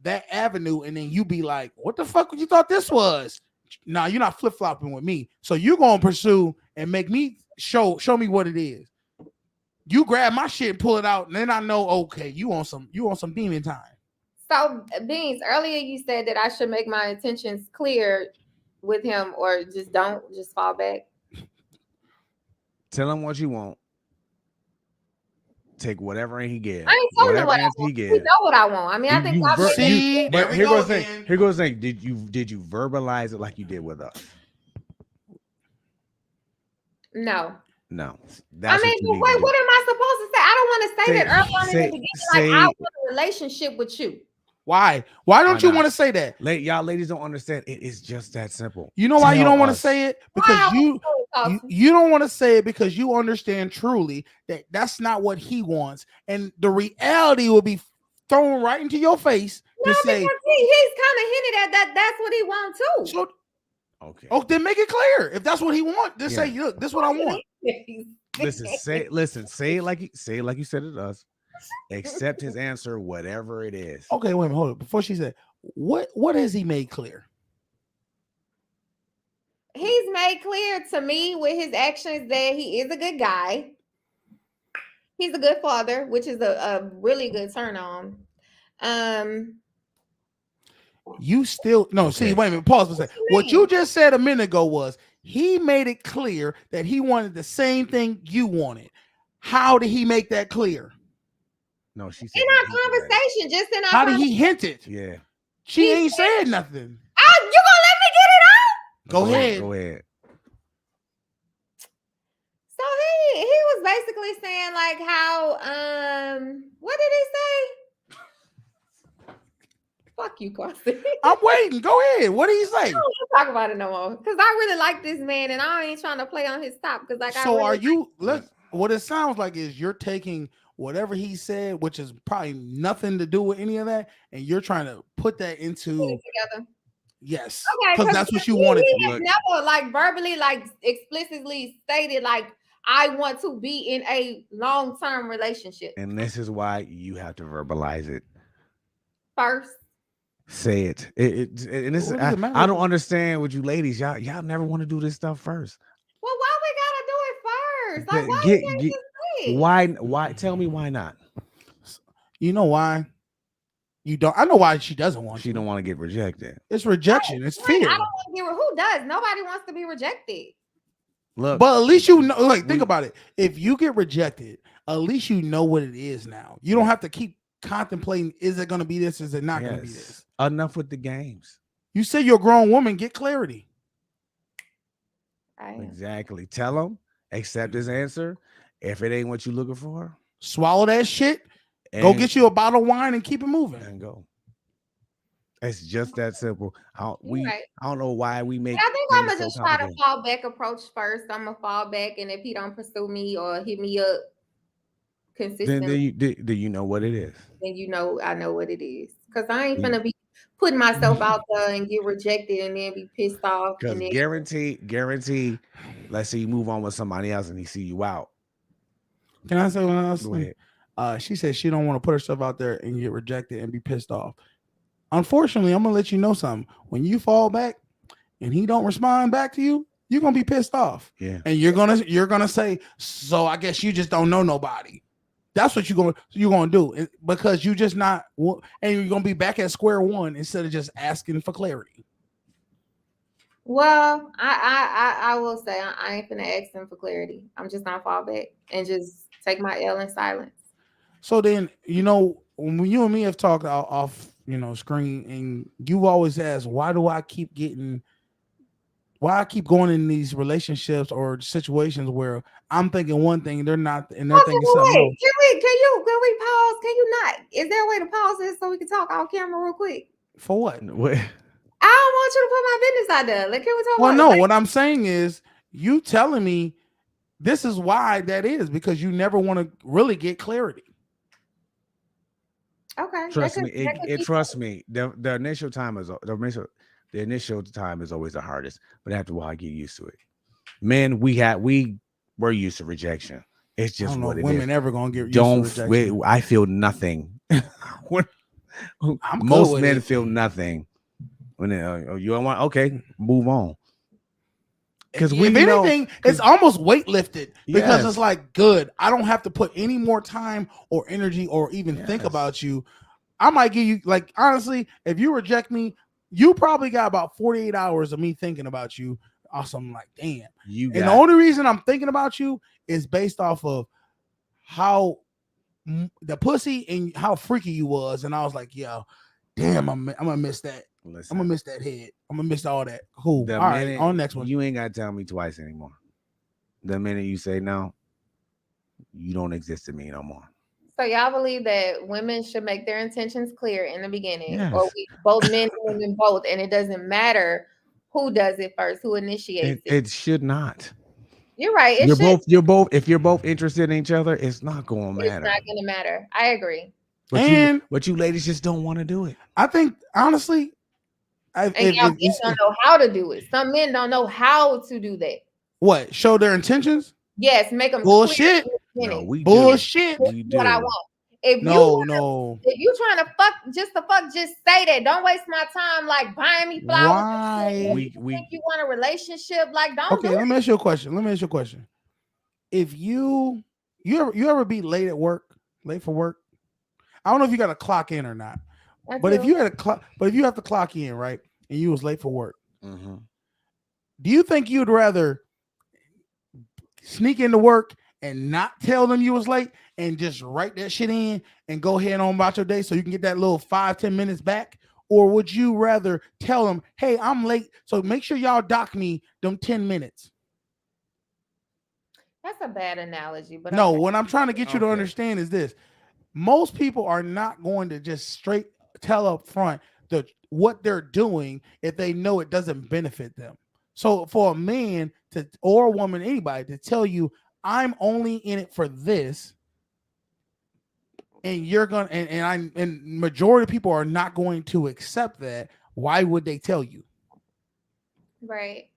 that avenue and then you be like, what the fuck you thought this was? Nah, you're not flip-flopping with me. So you're gonna pursue and make me show me what it is. You grab my shit and pull it out, and then I know, okay, you want some demon time. So, Beans, earlier you said that I should make my intentions clear with him, or just fall back. Tell him what you want. Take whatever he gives. I ain't telling him what I want. He know what I want. I mean, I think but here goes the thing. Did you verbalize it like you did with us? No. That's what am I supposed to say? I don't want to say that early on in the beginning. Like, I want a relationship with you. Why don't you want to say that? Y'all ladies don't understand. It is just that simple. You know why you don't want to say it? Because you don't want to say it because you understand truly that that's not what he wants, and the reality will be thrown right into your face to say he's kind of hinted at that. That's what he wants too. So, okay. Then make it clear. If that's what he wants, just say, look, this is what I want. Say it like you said it to us. Accept his answer, whatever it is. Okay, wait a minute, hold on. Before she said, what has he made clear? He's made clear to me with his actions that he is a good guy. He's a good father, which is a really good turn on. You still see, wait a minute, pause for a second. What you just said a minute ago was he made it clear that he wanted the same thing you wanted. How did he make that clear? No, she said in our conversation, just in our How did he hint it? Yeah. She ain't said nothing. You gonna let me get it out? Go ahead. So he was basically saying like how what did he say? Fuck you, Carson. I'm waiting. Go ahead. What did he say? Don't talk about it no more. Because I really like this man and I ain't trying to play on his top. Because what it sounds like is you're taking whatever he said, which is probably nothing to do with any of that, and you're trying to put that into together. Yes, okay, because that's what you wanted. He has never like verbally, like explicitly stated, like I want to be in a long-term relationship. And this is why you have to verbalize it first. Say it. And this I don't understand with you ladies. Y'all never want to do this stuff first. Well, why we first. Like, why Get, you can't get, just say it? why? Tell me why not? You know why? You don't. I know why she doesn't want She to. don't want to get rejected. It's rejection. It's Right, fear. I don't want to be. Who does? Nobody wants to be rejected. Look, But at least you know. Like, think about it. If you get rejected, at least you know what it is now. You don't have to keep contemplating. Is it going to be this? Is it not going to be this? Enough with the games. You say you're a grown woman. Get clarity. Exactly. Tell him. Accept his answer. If it ain't what you looking for, swallow that shit. Go get you a bottle of wine and keep it moving. And go. It's just that simple. I Right. don't know why we make. I think I'm things gonna so just try to complicated. fall back approach first. I'm gonna fall back, and if he don't pursue me or hit me up consistently, Do you know what it is? then I know what it is. Cause I ain't gonna be putting myself out there and get rejected and then be pissed off. Because And then guarantee. Let's say you move on with somebody else and he see you out. Can I say one else? Go ahead. She said she don't want to put herself out there and get rejected and be pissed off. Unfortunately, I'm gonna let you know something. When you fall back and he don't respond back to you, you're gonna be pissed off. Yeah. And you're gonna say, so I guess you just don't know nobody. That's what you're gonna do, because you just not, and you're gonna be back at square one instead of just asking for clarity. well, I will say I ain't finna ask him for clarity. I'm just gonna fall back and just take my L in silence. So then, when you and me have talked off, screen, and you've always asked, why I keep going in these relationships or situations where I'm thinking one thing and they're not, and they're thinking something else. Can we pause? Can you not? Is there a way to pause this so we can talk off camera real quick? For what? What? I don't want you to put my business out there. Like, can we talk Well, about no, it? what I'm saying is you telling me this is why that is, because you never want to really get clarity. Okay. Trust me. The initial time is always the hardest, but after a while, I get used to it. Men, we're used to rejection. It's just I don't know what if it women is. ever gonna get used to rejection. I feel nothing. I'm Most good with men it. feel nothing. When you don't want, okay, move on. Because if anything, it's almost weightlifted, because it's like, good, I don't have to put any more time or energy or even think about you. I might give you, like, honestly, if you reject me, you probably got about 48 hours of me thinking about you. Awesome, like, damn. The only reason I'm thinking about you is based off of how the pussy and how freaky you was, and I was like, yo, damn, I'm gonna miss that. Listen, I'm gonna miss that head. I'm gonna miss all that. Cool. All right, on next one. You ain't gotta tell me twice anymore. The minute you say no, you don't exist to me no more. So y'all believe that women should make their intentions clear in the beginning, Yes. or both men and women both, and it doesn't matter who does it first, who initiates it. It should not. You're right. If you're both interested in each other, it's not gonna matter. It's not gonna matter. I agree. But you ladies just don't want to do it. I think, honestly, y'all men don't know how to do it. Some men don't know how to do that. What? Show their intentions? Yes, make them bullshit. No, we bullshit. We do. What I want. If you trying to fuck, just say that. Don't waste my time like buying me flowers. Why? We think you want a relationship? Like, don't. Okay, let me ask you a question. If you ever be late for work? I don't know if you got to clock in or not. But if you have to clock in, right, and you was late for work, do you think you'd rather sneak into work and not tell them you was late and just write that shit in and go ahead on about your day so you can get that little 5-10 minutes back? Or would you rather tell them, hey, I'm late, so make sure y'all dock me them 10 minutes? That's a bad analogy, but no, what I'm trying to get you to understand is this. Most people are not going to just straight tell up front what they're doing if they know it doesn't benefit them. So for a man or a woman, anybody to tell you, I'm only in it for this, and you're gonna and majority of people are not going to accept that, why would they tell you? Right.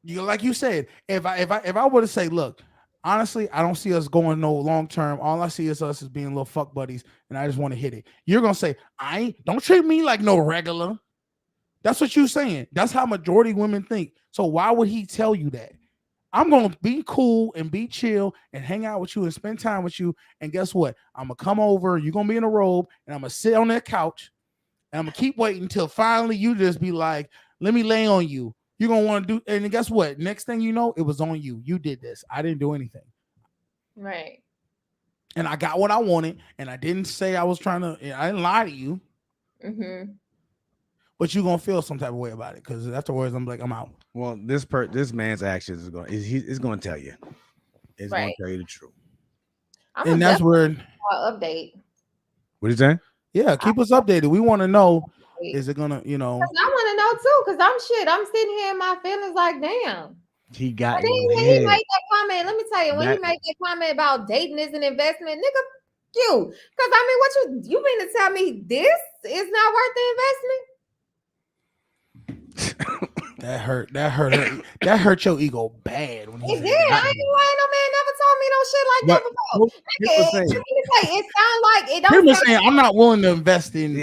Like you said, if I were to say, look, honestly, I don't see us going no long term. All I see is us as being little fuck buddies, and I just want to hit it. You're gonna say, don't treat me like no regular. That's what you're saying. That's how majority of women think. So why would he tell you that? I'm gonna be cool and be chill and hang out with you and spend time with you. And guess what? I'm gonna come over. You're gonna be in a robe, and I'm gonna sit on that couch, and I'm gonna keep waiting until finally you just be like, "Let me lay on you." You're gonna want to do, and guess what? Next thing you know, it was on you. You did this. I didn't do anything. Right. And I got what I wanted, and I didn't say I was trying to. I didn't lie to you. Mm-hmm. But you're gonna feel some type of way about it because afterwards I'm like, I'm out. Well, this man's actions is going to tell you. It's going to tell you the truth. And that's where update. What you saying? Yeah, keep us updated. We want to know. Is it gonna, you know? I want to know too, because I'm sitting here in my feelings like, damn. He got when he made that comment, let me tell you, when he made that comment about dating is an investment, nigga, you. Because I mean, what you mean to tell me this is not worth the investment? That hurt your ego bad. When it did. I ain't lying. No man never told me no shit like that before. It sound like it don't. People saying I'm not willing to invest in.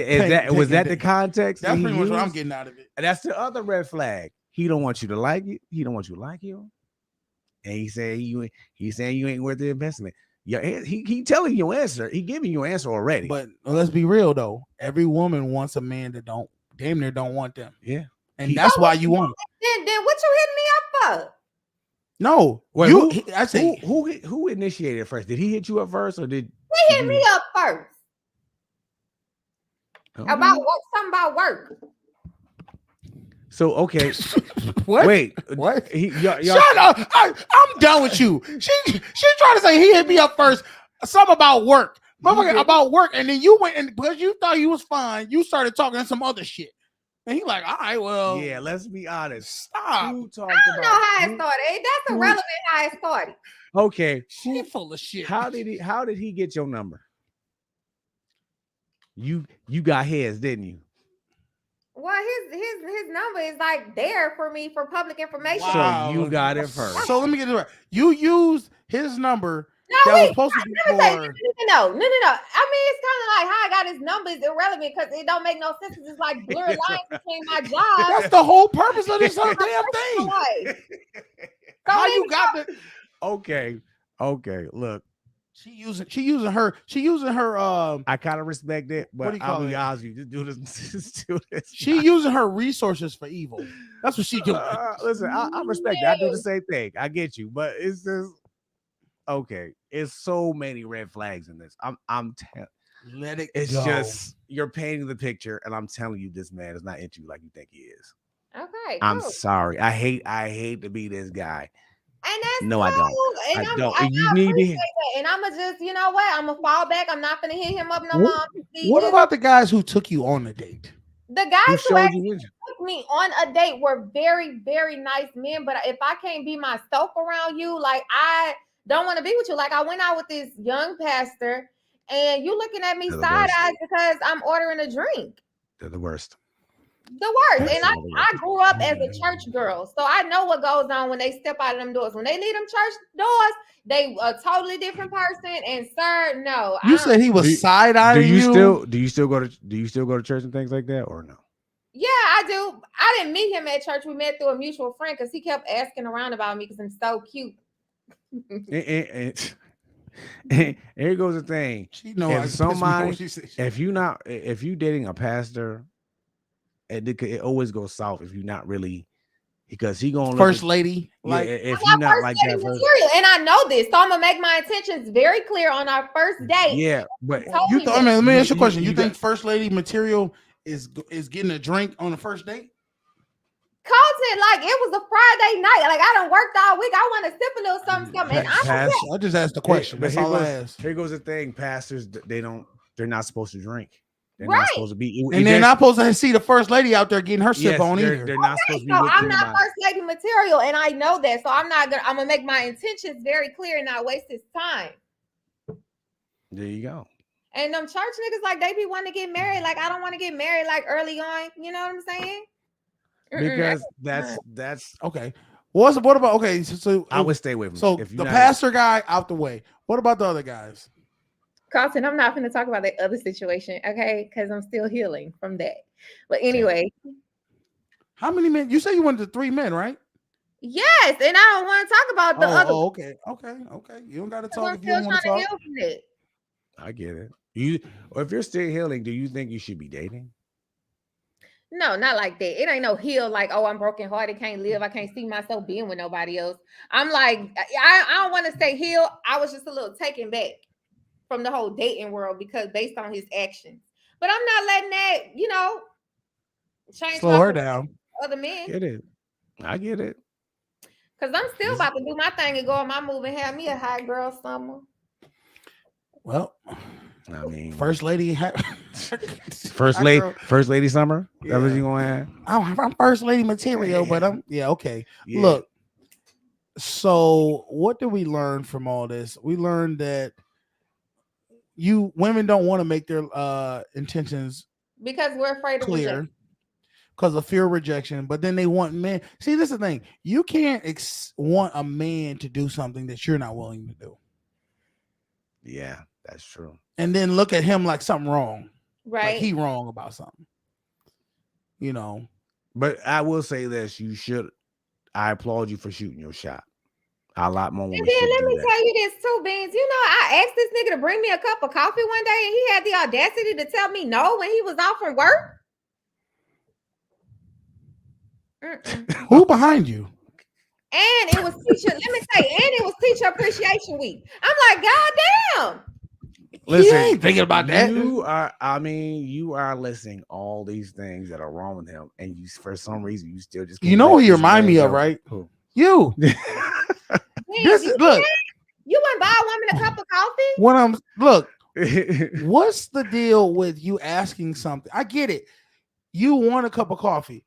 Was that the context? That's pretty much what I'm getting out of it. And that's the other red flag. He don't want you to like it. He don't want you to like him. And he's saying you ain't worth the investment. Yeah, he telling you your answer. He giving you an answer already. But let's be real though. Every woman wants a man that damn near don't want them. Yeah. And that's why you want it. Then what you hitting me up for? No. Wait, I say who initiated first? Did he hit you up first or did he hit me up first? About what? Something about work. So okay. What? Wait. What? Shut up. I'm done with you. She trying to say he hit me up first. Something about work. About work. And then you went and because you thought you was fine, you started talking some other shit. And he like, all right, well. Yeah, let's be honest. Stop. I don't know how it started. That's irrelevant how it started. Okay. She full of shit. How did he get your number? You got his, didn't you? Well, his number is like there for me for public information. Wow. So you got it first. So let me get it right. You used his number. Was supposed to be for... No. I mean, it's kind of like how I got his number is irrelevant because it don't make no sense. It's like blurred lines between my job. That's the whole purpose of this whole damn thing. How you got the? Okay. Look, she using her. I kind of respect it, but I'll be honest with you. Just do this. She using her resources for evil. That's what she doing. Listen, I respect it. I do the same thing. I get you, but it's just. Okay, it's so many red flags in this. Let it it's go. Just you're painting the picture, and I'm telling you, this man is not into you like you think he is. Okay, I'm sorry. I hate to be this guy. And that's no, cool. I don't. And I don't. You need to. And I'ma just, you know what? I'm gonna fall back. I'm not gonna hit him up no more. What about the guys who took you on a date? The guys who actually took me on a date were very, very nice men. But if I can't be myself around you, like I don't want to be with you. Like I went out with this young pastor and you looking at me side eyes because I'm ordering a drink. They're the worst. The worst. And I grew up as a church girl. So I know what goes on when they step out of them doors. When they leave them church doors, they a totally different person. And sir, no. You said he was side eyeing you. Do you still go to church and things like that or no? Yeah, I do. I didn't meet him at church. We met through a mutual friend because he kept asking around about me because I'm so cute. And here goes the thing. If you dating a pastor, it always goes south if you're not really, because he gonna first lady. Like if you're not like that, material, and I know this, so I'm gonna make my intentions very clear on our first date. Yeah, but let me ask you a question. You think first lady material is getting a drink on the first date? Colton, like it was a Friday night. Like I done worked all week. I want to sip a little something. And I just asked the question. That's all I asked. Here goes the thing. Pastors, they're not supposed to drink. They're not supposed to be. And they're not supposed to see the first lady out there getting her sip on either. They're not supposed to be. So I'm not first lady material, and I know that. So I'm gonna make my intentions very clear and not waste his time. There you go. And them church niggas, like they be wanting to get married. Like I don't want to get married like early on. You know what I'm saying? Because that's okay. What about okay? So I would stay with him. So the pastor guy out the way. What about the other guys? Carlton, I'm not going to talk about that other situation, okay? Because I'm still healing from that. But anyway, how many men? You say you went to 3 men, right? Yes, and I don't want to talk about the other. Okay. You don't got to 'Cause talk I'm if you still don't want to trying to talk. heal from it. I get it. You, or if you're still healing, do you think you should be dating? No, not like that. It ain't no heal like, oh, I'm broken hearted, can't live. I can't see myself being with nobody else. I'm like, I don't want to say heal. I was just a little taken back from the whole dating world because based on his actions. But I'm not letting that, change Slow my her perspective down. of other men. Get it. I get it. Because I'm still about to do my thing and go on my move and have me a hot girl summer. Well, I mean, first lady, first lady summer. Yeah. That what you gonna have? I'm first lady material, but I'm okay. Yeah. Look, so what did we learn from all this? We learned that women don't want to make their intentions Because we're afraid of clear rejection. because of fear of rejection, but then they want men. See, this is the thing. You can't want a man to do something that you're not willing to do. Yeah, that's true. And then look at him like something wrong. Right. Like he wrong about something. But I will say this, I applaud you for shooting your shot. A lot more women And then should let do me that. tell you this too, Beans. I asked this nigga to bring me a cup of coffee one day, and he had the audacity to tell me no when he was off from work. Who behind you? And it was teacher appreciation week. I'm like, God damn. Listen, he ain't thinking about that. You are listing all these things that are wrong with him, and you for some reason you still just You know what you remind me of, right? Who? You. This is look. You wouldn't buy a woman a cup of coffee? What's the deal with you asking something? I get it. You want a cup of coffee.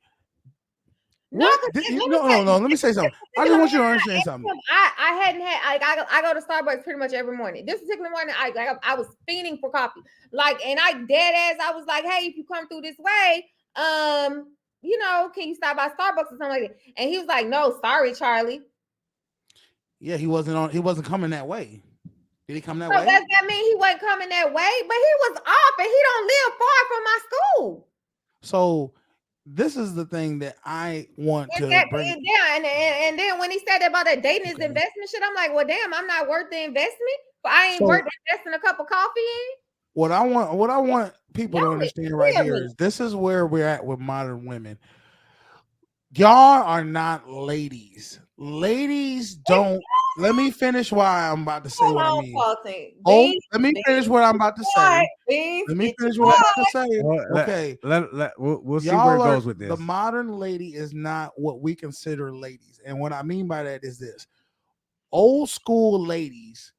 No, no. Let me say something. I just want you to understand something. I hadn't had. I go to Starbucks pretty much every morning. This particular morning, I was fiending for coffee. And I dead ass. I was like, hey, if you come through this way, can you stop by Starbucks or something like that? And he was like, no, sorry, Charlie. Yeah, he wasn't coming that way. Did he come that So way? does that mean he wasn't coming that way? But he was off, and he don't live far from my school. So this is the thing that I want to bring. And then when he said about that dating is investment shit, I'm like, well, damn, I'm not worth the investment, but I ain't worth investing a cup of coffee in. What I want people to understand right here is this is where we're at with modern women. Y'all are not ladies. Ladies don't. Let me finish why I'm about to say what I mean. Let me finish what I'm about to say. Let me finish what I'm about to say. Okay. We'll see where it goes with this. The modern lady is not what we consider ladies. And what I mean by that is this. Old school ladies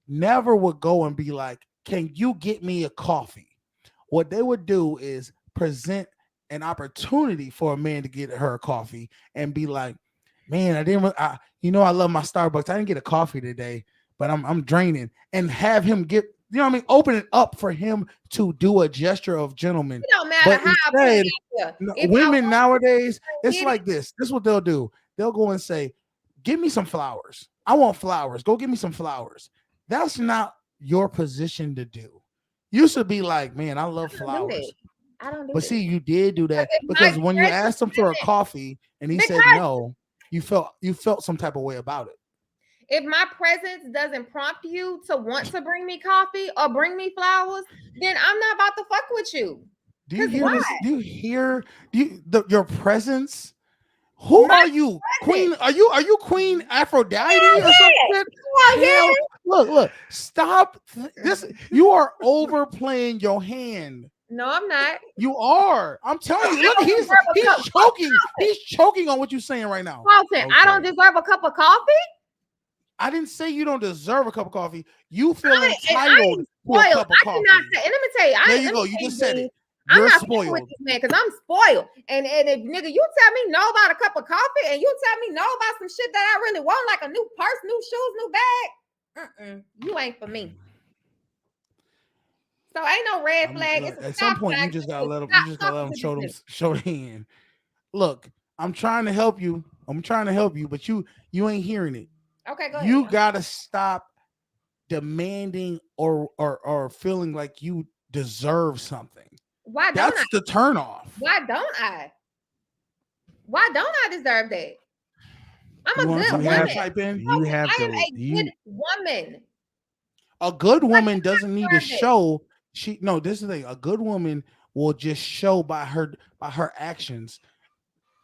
never would go and be like, can you get me a coffee? What they would do is present an opportunity for a man to get her a coffee and be like, man, I love my Starbucks. I didn't get a coffee today, but I'm draining, and have him get, open it up for him to do a gesture of gentleman. It don't matter how women nowadays, it's like this. This is what they'll do. They'll go and say, give me some flowers. I want flowers. Go give me some flowers. That's not your position to do. You should be like, man, I love flowers. I don't do but see, you did do that because when you asked him for a coffee and he said no, you felt some type of way about it. If my presence doesn't prompt you to want to bring me coffee or bring me flowers, then I'm not about to fuck with you. Do you hear this? Do you hear your presence? Who are you? Queen? Are you Queen Aphrodite or something? Yeah. Look, stop this. You are overplaying your hand. No, I'm not. You are. I'm telling you. Look, he's choking. He's choking on what you're saying right now. Carlton, I don't deserve a cup of coffee. I didn't say you don't deserve a cup of coffee. You feel entitled to a cup of coffee. And let me tell you. There you go. You just said it. You're spoiled with this man because I'm spoiled. And if nigga, you tell me no about a cup of coffee and you tell me no about some shit that I really want, like a new purse, new shoes, new bag. You ain't for me. So ain't no red flag. At some point, you just gotta let them. You just gotta let them show the hand. Look, I'm trying to help you. But you ain't hearing it. Okay, go ahead. You gotta stop demanding or feeling like you deserve something. Why don't That's the turn off. Why don't I? Why don't I deserve that? I'm You a want good somebody woman. to type in? You have I am to. a good woman. A good woman doesn't need to service. show this is the thing. A good woman will just show by her actions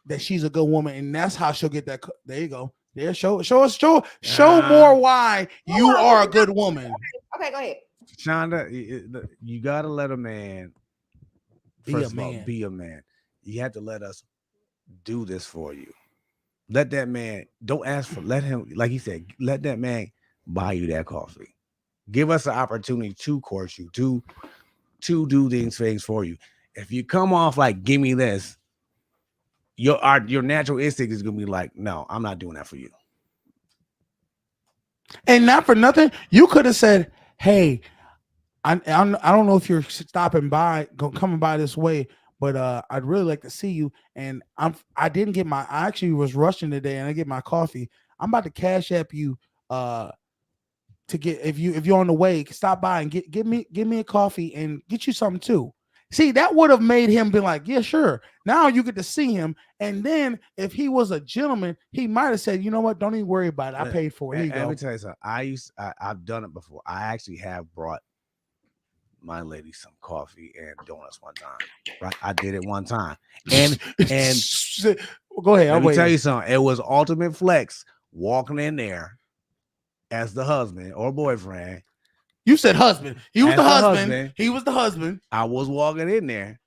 that she's a good woman, and that's how she'll get that. There you go. There, show more why you are a good woman. Okay, go ahead. Shonda, you gotta let a man Be a man. Be a man. You have to let us do this for you. Let that man, don't ask for, let him, like he said, let that man buy you that coffee. Give us an opportunity to course you, to do these things for you. If you come off like, give me this, your natural instinct is gonna be like, no, I'm not doing that for you. And not for nothing, you could have said, hey, I don't know if you're stopping by, coming by this way, but I'd really like to see you. And I actually was rushing today, and I get my coffee. I'm about to cash app you to get, if you're on the way, stop by and give me a coffee and get you something too. See, that would have made him be like, yeah, sure. Now you get to see him. And then if he was a gentleman, he might have said, you know what? Don't even worry about it. I paid for it. Here you go. Let me tell you something. I've done it before. I actually have brought my lady some coffee and donuts one time. Right? I did it one time. And go ahead. Let me tell you something. It was ultimate flex walking in there as the husband or boyfriend. You said husband. He was the husband. He was the husband. I was walking in there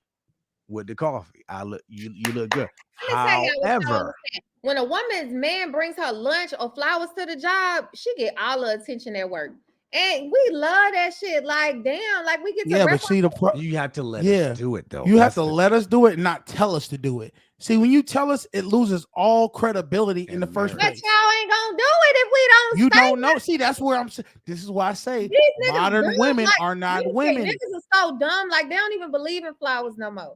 with the coffee. You look good. However, when a woman's man brings her lunch or flowers to the job, she get all the attention at work. And we love that shit. Like, damn, like we get to but see you have to let us do it though. You have to let us do it and not tell us to do it. See, when you tell us, it loses all credibility in the first place. But y'all ain't gonna do it if we don't. You don't know. See, that's where I'm. This is why I say modern women are not women. Niggas are so dumb. Like they don't even believe in flowers no more.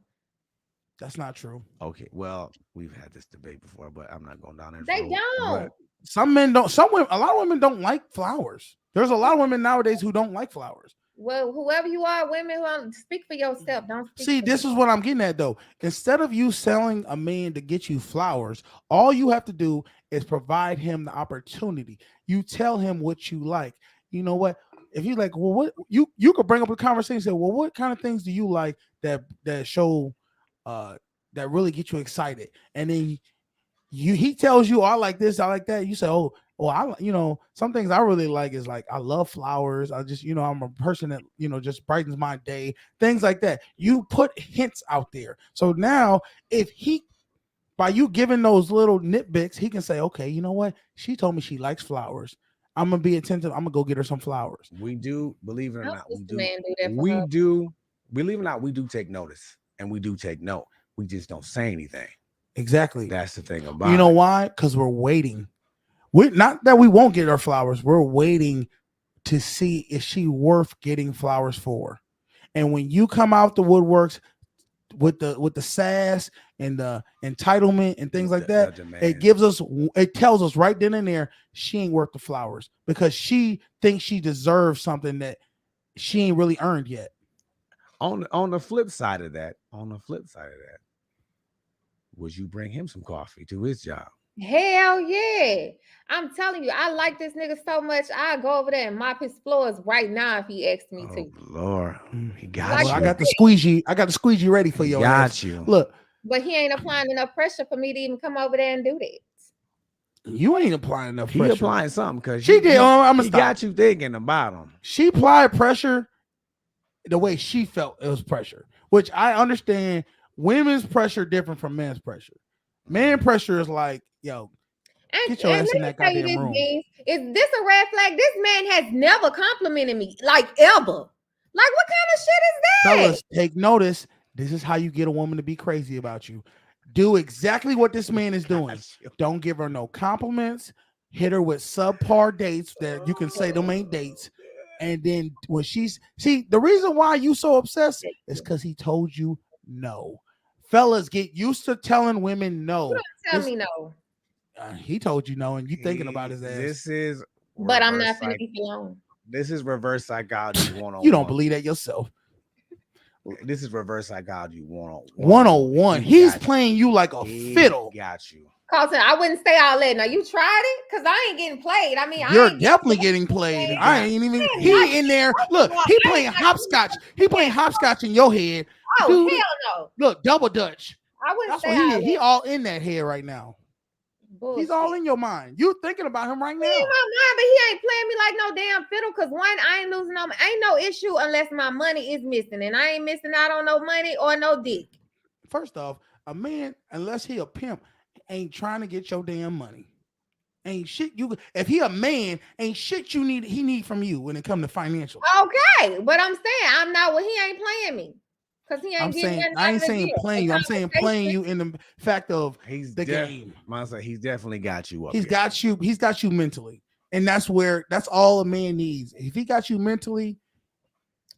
That's not true. Okay, well, we've had this debate before, but I'm not going down there. They don't. Some men don't. A lot of women don't like flowers. There's a lot of women nowadays who don't like flowers. Well, whoever you are, women, who speak for yourself. Don't see. This is what I'm getting at, though. Instead of you selling a man to get you flowers, all you have to do is provide him the opportunity. You tell him what you like. You know what? If you like, well, what you could bring up a conversation. And say, well, what kind of things do you like that show that really get you excited? And then he tells you, I like this, I like that. You say, oh, some things I really like is like, I love flowers. I just, I'm a person that, just brightens my day, things like that. You put hints out there. So now by you giving those little nitpicks, he can say, okay, you know what? She told me she likes flowers. I'm going to be attentive. I'm going to go get her some flowers. We do, believe it or not, we do, believe it or not, we do take notice and we do take note. We just don't say anything. Exactly. That's the thing about it. You know why? Because we're waiting. Not that we won't get her flowers. We're waiting to see if she worth getting flowers for. And when you come out the woodworks with the sass and the entitlement and things like that, it tells us right then and there she ain't worth the flowers because she thinks she deserves something that she ain't really earned yet. On the flip side of that, would you bring him some coffee to his job? Hell yeah. I'm telling you, I like this nigga so much. I'll go over there and mop his floors right now if he asks me to. Lord, he got you. I got the squeegee ready for your ass. You. Look. But he ain't applying enough pressure for me to even come over there and do that. You ain't applying enough pressure. He applying something because she did. He got you thinking about him. She applied pressure the way she felt it was pressure, which I understand. Women's pressure different from men's pressure. Man pressure is like, yo, get your ass in that goddamn room. Is this a red flag? This man has never complimented me, like ever. Like, what kind of shit is that? Fellas, take notice. This is how you get a woman to be crazy about you. Do exactly what this man is doing. Don't give her no compliments. Hit her with subpar dates that you can say them ain't dates. And then when the reason why you so obsessed is because he told you no. Fellas, get used to telling women no. You don't tell me no. He told you no, and you thinking about his ass. But I'm not gonna keep you alone. This is reverse psychology 101. You don't believe that yourself. This is reverse psychology 101. 101. He's playing you like a fiddle. Got you. Carlton, I wouldn't say all that. Now you tried it because I ain't getting played. I mean, You're I ain't definitely getting played. I ain't even. He in there. Look, he playing hopscotch. He playing hopscotch in your head. Oh, Dude, hell no. look, double dutch. I wouldn't That's say what all he that. all in that head right now. Bullshit. He's all in your mind. You thinking about him right now. He in my mind, but he ain't playing me like no damn fiddle. Cause one, I ain't losing no, ain't no issue unless my money is missing, and I ain't missing out on no money or no dick. First off, a man, unless he a pimp, ain't trying to get your damn money. Ain't shit you. If he a man, ain't shit you need. He need from you when it come to financial. Okay, but I'm saying I'm not. Well, he ain't playing me. Cause he ain't I'm getting saying nothing I out ain't of the saying deal. playing you. I'm saying playing you in the fact of He's the game. He's definitely got you up. He's here. got you. He's got you mentally, and that's all a man needs. If he got you mentally,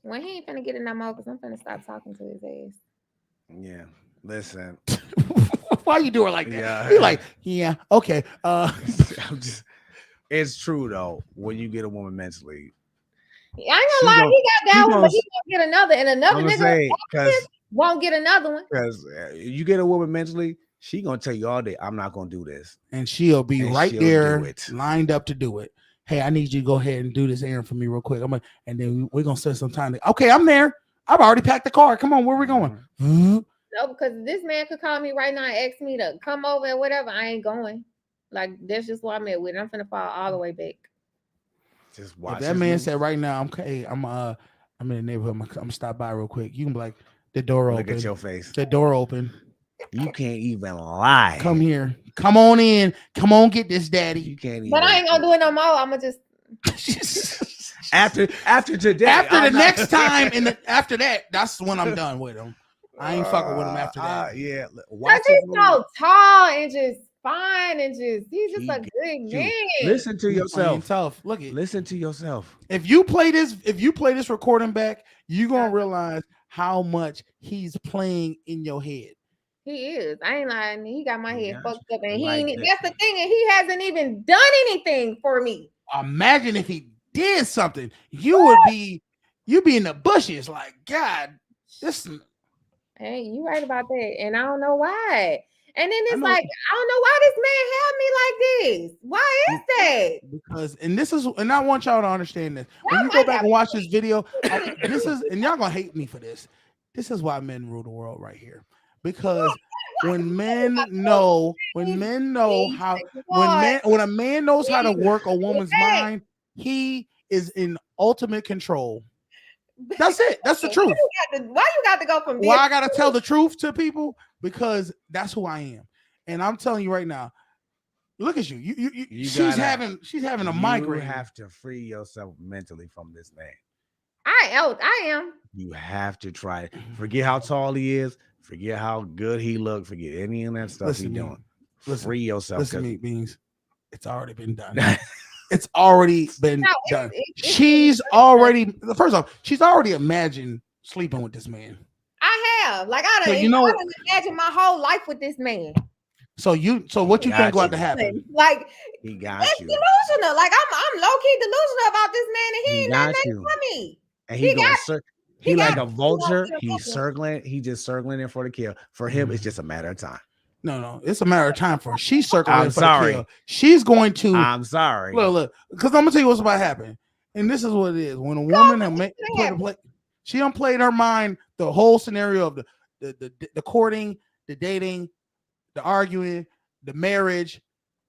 well, he ain't finna get it no more. Cause I'm finna stop talking to his ass. Yeah. Listen. Why you do it like that? Yeah. He like, yeah, okay. It's true though. When you get a woman mentally, I ain't gonna lie, he got that one, but he gonna get another, and another I'm gonna nigga say, because won't get another one. Because you get a woman mentally, she gonna tell you all day, "I'm not gonna do this," and she'll be and right she'll there, do it. lined up to do it. Hey, I need you to go ahead and do this errand for me real quick. And then we're gonna spend some time. Okay, I'm there. I've already packed the car. Come on, where we going? No, because this man could call me right now and ask me to come over and whatever. I ain't going. Like that's just what I'm at with. I'm finna fall all the way back. Just watch. If that man said right now, I'm in the neighborhood. I'm gonna stop by real quick. You can be like, the door open. Look at your face. The door open. You can't even lie. Come here. Come on in. Come on, get this, daddy. You can't even. But I ain't gonna do it no more. I'm gonna just after today. After the next time, after that, that's when I'm done with him. I ain't fucking with him after that. Yeah. Cause he's so tall and just fine and he's just a good man. Listen to yourself. Tough. Listen to yourself. If you play this recording back, you're gonna realize how much he's playing in your head. He is. I ain't lying. He got my head fucked up, and like that's the thing, and he hasn't even done anything for me. Imagine if he did something, you'd be in the bushes, like, God, this. Hey, you right about that, and I don't know why. And then it's like, I don't know why this man had me like this. Why is that? Because, and I want y'all to understand this. When you go back and watch this video, and y'all gonna hate me for this. This is why men rule the world right here. Because when a man knows how to work a woman's mind, he is in ultimate control. That's it. That's the truth. Why you got to go from why I gotta tell the truth to people? Because that's who I am. And I'm telling you right now, look at you. She's having a migraine. You have to free yourself mentally from this man. I am. You have to try it. Forget how tall he is. Forget how good he looked. Forget any of that stuff he's doing. Free yourself. Listen to me, Beans. It's already been done. It's already been done. She's already imagined sleeping with this man. I have. Like I don't imagine my whole life with this man. So what you think about to happen? Like he got it's you. delusional. Like I'm low key delusional about this man, and he ain't nothing for me. And he like a vulture. He's circling. He just circling in for the kill. For him, it's just a matter of time. No, it's a matter of time for her. She's circling I'm for sorry. the kill. She's going to. I'm sorry. Look, because I'm gonna tell you what's about to happen. And this is what it is. When a woman she done played her mind the whole scenario of the courting, the dating, the arguing, the marriage,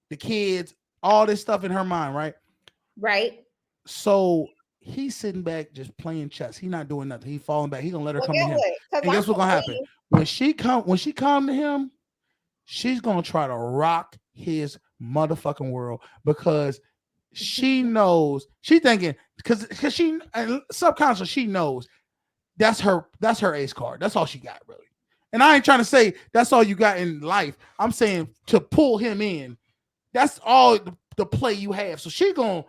the kids, all this stuff in her mind, right? Right. So he's sitting back just playing chess. He's not doing nothing. He's falling back. He's gonna let her come to him. And guess what's gonna happen? When she come to him, she's gonna try to rock his motherfucking world because she knows, she thinking, because she subconscious, she knows that's her ace card. That's all she got, really. And I ain't trying to say that's all you got in life. I'm saying to pull him in, that's all the play you have. So she gonna,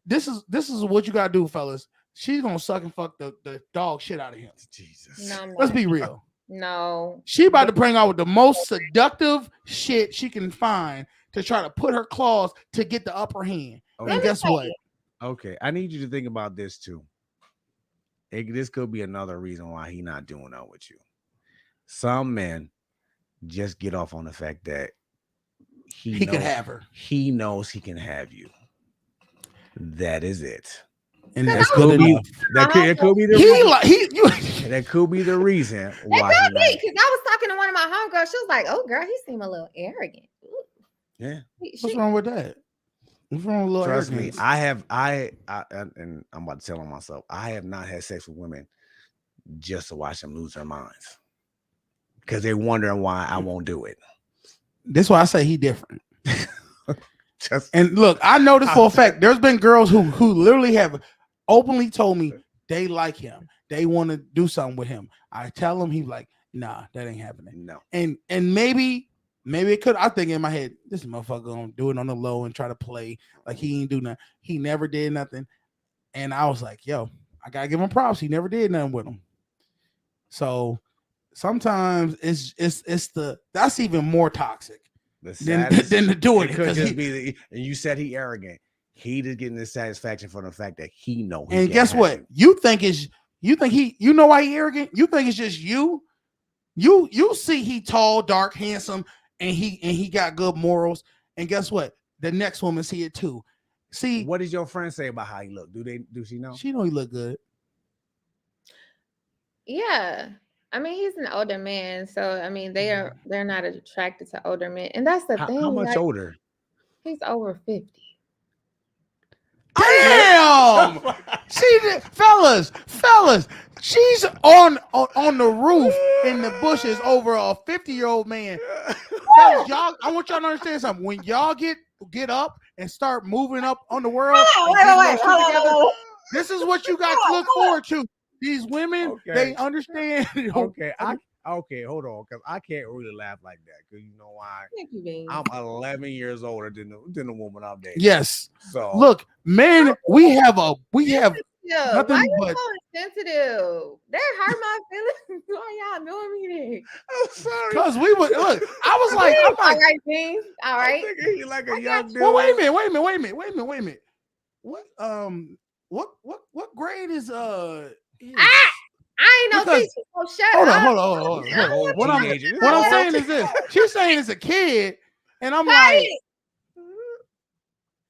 this is what you gotta do, fellas. She's gonna suck and fuck the dog shit out of him. Jesus. No, let's be real. No. She about to bring out with the most seductive shit she can find to try to put her claws to get the upper hand. Okay. And guess what? Okay, I need you to think about this too. this could be another reason why he not doing that with you. Some men just get off on the fact that He can have her. He knows he can have you. That is it. And Cause that's I good was- enough. That could be the that could be the reason That why. could be because I was talking to one of my homegirls. She was like, "Oh, girl, he seemed a little arrogant." Ooh. Yeah. What's wrong with that? What's wrong with little Trust arrogance? me, and I'm about to tell on myself. I have not had sex with women just to watch them lose their minds because they're wondering why I won't do it. That's why I say he different. And look, I know this for a fact. There's been girls who literally have openly told me they like him. They want to do something with him. I tell him, he's like, nah, that ain't happening. No. And maybe it could. I think in my head, this motherfucker gonna do it on the low and try to play like he ain't do nothing. He never did nothing. And I was like, yo, I gotta give him props. He never did nothing with him. So sometimes it's that's even more toxic than to do it. It could just be and you said he arrogant. He just getting this satisfaction from the fact that he know. And guess what? You think you know why he arrogant? You think it's just you? You see he tall, dark, handsome, and he got good morals. And guess what? The next woman see it too. See, what does your friend say about how he look? Do she know? She know he look good. Yeah. I mean, he's an older man, so I mean they're not attracted to older men. And that's the thing. How much older? He's over 50. Damn! fellas, she's on the roof in the bushes over a 50-year-old man. Fellas, y'all, I want y'all to understand something. When y'all get up and start moving up on the world, this is what you got to look forward to. These women, they understand. Okay, hold on, because I can't really laugh like that. Because you know why? I'm 11 years older than the woman I'm dating. Yes. So look, men, we have nothing Why you but so sensitive? That hurt my feelings. Why y'all doing me I'm sorry. Because we would look. I was like, I'm all like, right, James. All right. I'm thinking he like a young dude. well, wait a minute. What grade is I ain't no because- teacher. So shut up. Hold on. What I'm saying is this. She's saying it's a kid, and I'm like,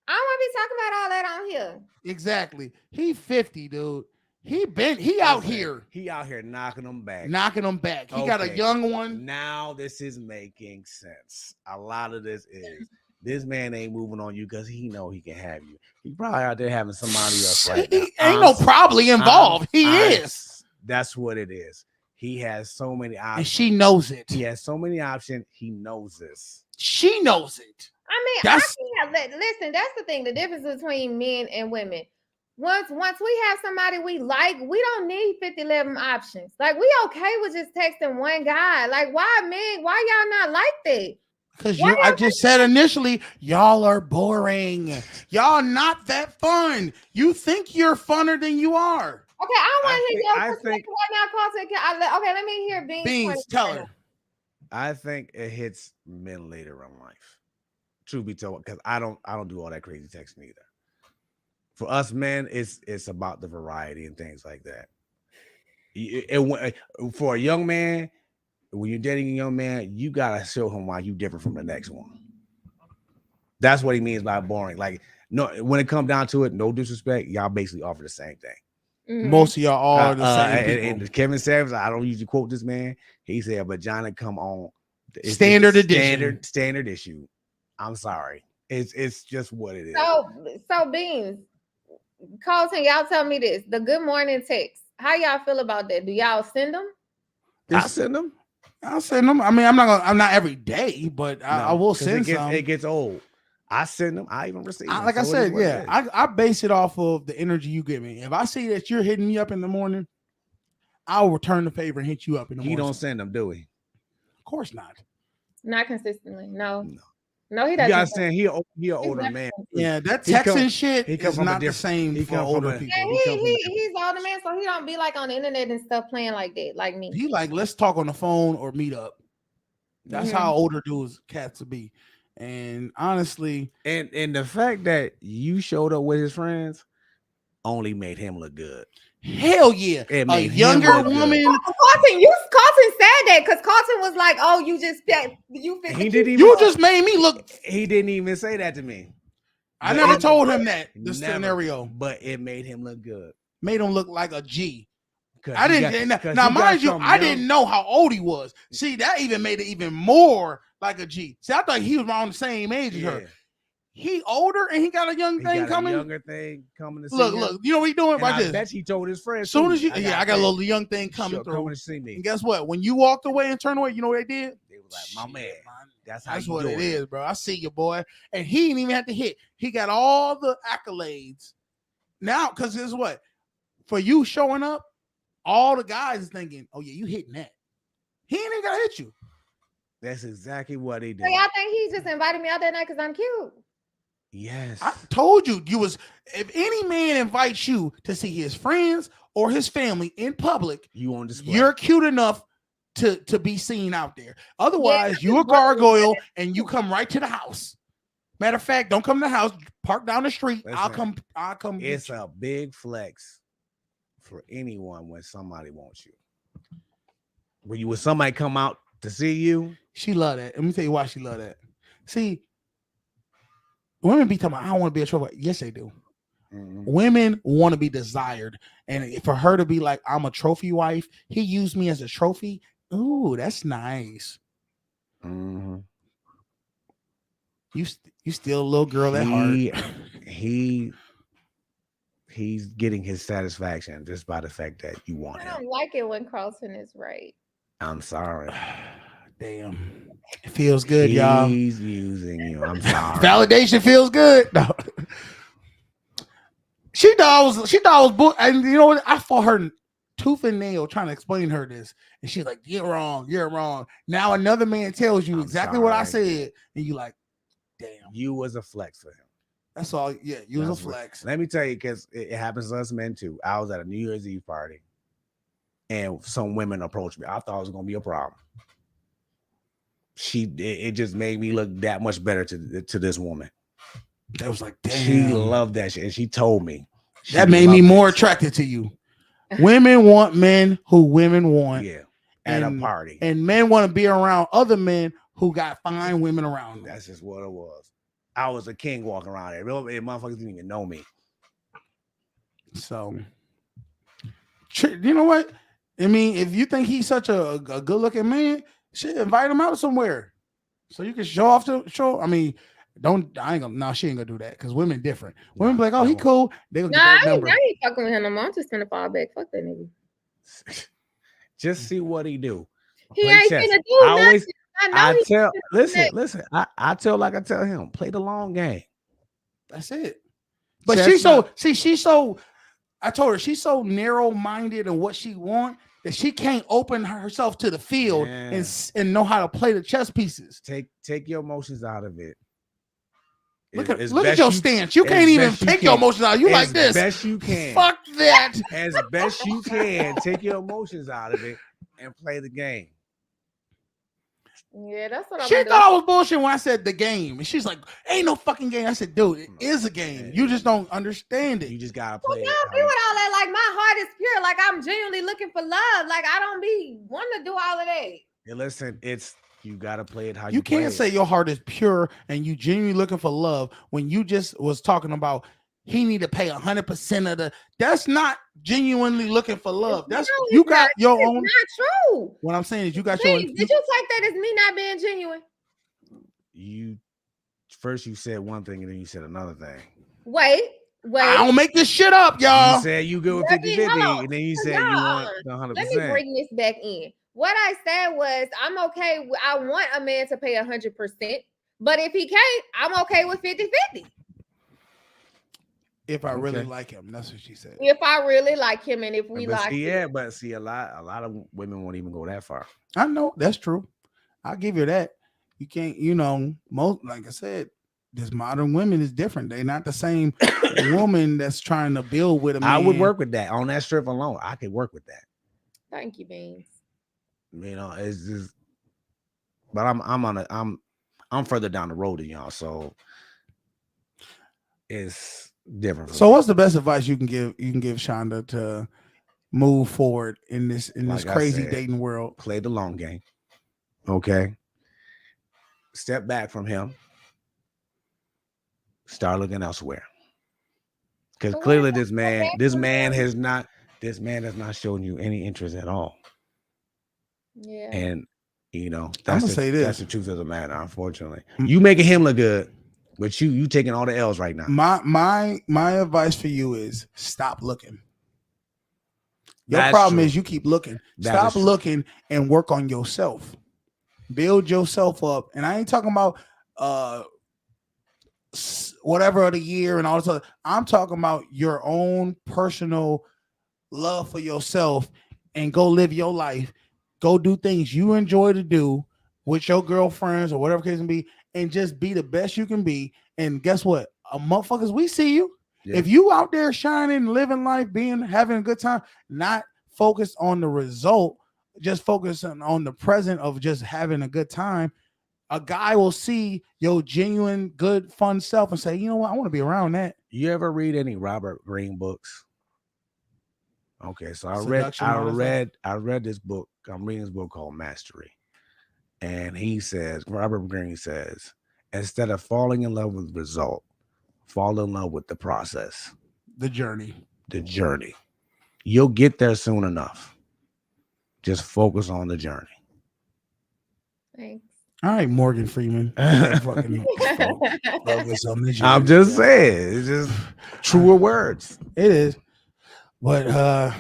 I don't want to be talking about all that on here. exactly. He 50, dude. He out here. He out here knocking them back. He got a young one. Now this is making sense. A lot of this is this man ain't moving on you because he know he can have you. He probably out there having somebody else right now. Ain't no probably involved. He is. That's what it is. He has so many options. And she knows it. He has so many options. He knows this. She knows it. I mean, listen, that's the thing. The difference between men and women. Once we have somebody we like, we don't need 50-11 options. Like, we okay with just texting one guy. Like, why y'all not like that? Because I just said initially, y'all are boring. Y'all not that fun. You think you're funner than you are. Okay, I want to hear your perspective right now, Carlton. Okay, let me hear Beans. Tell her. I think it hits men later in life. Truth be told, because I don't do all that crazy texting either. For us men, it's about the variety and things like that. For a young man, when you're dating a young man, you gotta show him why you different from the next one. That's what he means by boring. Like, no, when it comes down to it, no disrespect, y'all basically offer the same thing. Mm-hmm. Most of y'all are the same people. And Kevin Savage, I don't usually quote this man. He said, "Vagina come on standard edition. Standard issue." I'm sorry, it's just what it is. So Beans, Carlton, y'all tell me this: the good morning text. How y'all feel about that? Do y'all send them? I send them. I'll send them. I mean, I'm not every day, but I will send some. It gets old. I send them. I even receive them. Like I said, I base it off of the energy you give me. If I see that you're hitting me up in the morning, I'll return the favor and hit you up in the morning. He don't send them, do he? Of course not. Not consistently. No, he doesn't. You guys saying he an older man. Yeah, that texting shit is not the same for older people. Yeah, he's older man, so he don't be like on the internet and stuff playing like that, like me. He like, let's talk on the phone or meet up. That's how older dudes cats to be. And honestly, and the fact that you showed up with his friends only made him look good. Hell yeah. It A made him younger look good. woman. Carlton said that because Carlton was like, "Oh, you fit He the didn't even. You just made me look. He didn't even say that to me. I But never it- told him that. The Never. scenario But it made him look good. made him look like a G. 'Cause I he didn't. got- 'cause Now, he got mind you, something I young. didn't know how old he was. See, that even made it even more like a G. See, I thought he was around the same age as her. Yeah. He older and he got a young He thing got coming. a younger thing coming to see Look, him. look. You know what he doing? And Watch I this. bet he told his friends. As soon too, as you, I got a little young thing coming through. Coming to see me. And guess what? When you walked away and turned away, you know what they did? They was like, my man. That's how That's you what doing it is, bro. I see you, boy. And he didn't even have to hit. He got all the accolades. Now, because guess what? For you showing up, all the guys is thinking, oh, yeah, you hitting that. He ain't even got to hit you. That's exactly what he did. So y'all think he just invited me out that night because I'm cute? Yes. I told you, if any man invites you to see his friends or his family in public, you on display. You're cute enough to be seen out there. Otherwise, you a gargoyle and you come right to the house. Matter of fact, don't come to the house. Park down the street. Listen, I'll come. It's a big flex for anyone when somebody wants you. When somebody come out to see you, she love that. Let me tell you why she love that. See, women be talking about, I don't want to be a trophy. Yes, they do. Mm-hmm. Women want to be desired. And for her to be like, I'm a trophy wife, he used me as a trophy. Ooh, that's nice. Mm-hmm. You still a little girl at heart. He's getting his satisfaction just by the fact that you want I him. don't like it when Carlton is right. I'm sorry. Damn. It feels good, y'all. He's using you. I'm sorry. Validation feels good. No. She thought I was book, and you know what? I fought her tooth and nail trying to explain her this, and she's like, "You're wrong." Now another man tells you exactly what I said, and you like, "Damn, you was a flex for him." That's all. Yeah, you was a flex. Let me tell you, because it happens to us men too. I was at a New Year's Eve party, and some women approached me. I thought it was gonna be a problem. It just made me look that much better to this woman. That was like, damn. She loved that shit, and she told me that made me more attracted to you. Women want men who women want. Yeah, at a party, and men want to be around other men who got fine women around them. That's just what it was. I was a king walking around there. Real motherfuckers didn't even know me. So, you know what? I mean, if you think he's such a good-looking man, shit, invite him out somewhere so you can show off to show. I mean, she ain't gonna do that because women different. Women be like, oh, he cool. They gonna get that number. I ain't fucking with him no more. I'm just gonna fall back. Fuck that nigga. Just see what he do. He ain't gonna do nothing. I tell him, play the long game. That's it. But she's so I told her she's so narrow-minded in what she wants that she can't open herself to the field and know how to play the chess pieces. Take your emotions out of it. Look at your stance. You can't even take your emotions out. You like this. As best you can. Fuck that. As best you can. Take your emotions out of it and play the game. Yeah, that's what She thought I was bullshit when I said the game. And she's like, ain't no fucking game. I said, dude, it is a game. You just don't understand it. You just gotta play it. Y'all be with all that. Like, my heart is pure. Like, I'm genuinely looking for love. Like, I don't be wanting to do all of that. Yeah, listen, you gotta play it how you can't say your heart is pure and you genuinely looking for love when you just was talking about he need to pay 100% of the. That's not genuinely looking for love. That's you got your own. Not true. What I'm saying is you got your own. Did you take that as me not being genuine? You said one thing and then you said another thing. Wait. I don't make this shit up, y'all. You said you go with 50-50 and then you said you want the 100%. Let me bring this back in. What I said was I'm okay. I want a man to pay 100%, but if he can't, I'm okay with 50-50. If I really like him, that's what she said. If I really like him, and if we like him. But see, a lot of women won't even go that far. I know that's true. I'll give you that. You can't, most, like I said, this modern women is different. They're not the same woman that's trying to build with a man. I would work with that on that strip alone. I could work with that. Thank you, Beans. It's just, but I'm further down the road than y'all, so it's different. So what's the best advice you can give Shonda to move forward in this Like I crazy said, dating world. Play the long game. Okay. Step back from him. Start looking elsewhere. Because clearly this man has not shown you any interest at all. Yeah. And you know, I'm gonna say this. That's the truth of the matter, unfortunately. You making him look good, but you taking all the L's right now. My advice for you is stop looking. Your That's problem true. is you keep looking. That Stop is true. looking and work on yourself. Build yourself up. And I ain't talking about whatever of the year and all this other. I'm talking about your own personal love for yourself and go live your life. Go do things you enjoy to do with your girlfriends or whatever case may be, and just be the best you can be. And guess what? Motherfuckers, we see you. Yeah. If you out there shining, living life, having a good time, not focused on the result, just focusing on the present of just having a good time, a guy will see your genuine, good, fun self and say, you know what, I want to be around that. You ever read any Robert Greene books? Okay, so I read this book. I'm reading this book called Mastery. And Robert Greene says, instead of falling in love with the result, fall in love with the process. The journey. You'll get there soon enough. Just focus on the journey. Thanks. All right, Morgan Freeman. I'm just saying, it's just truer words. It is. But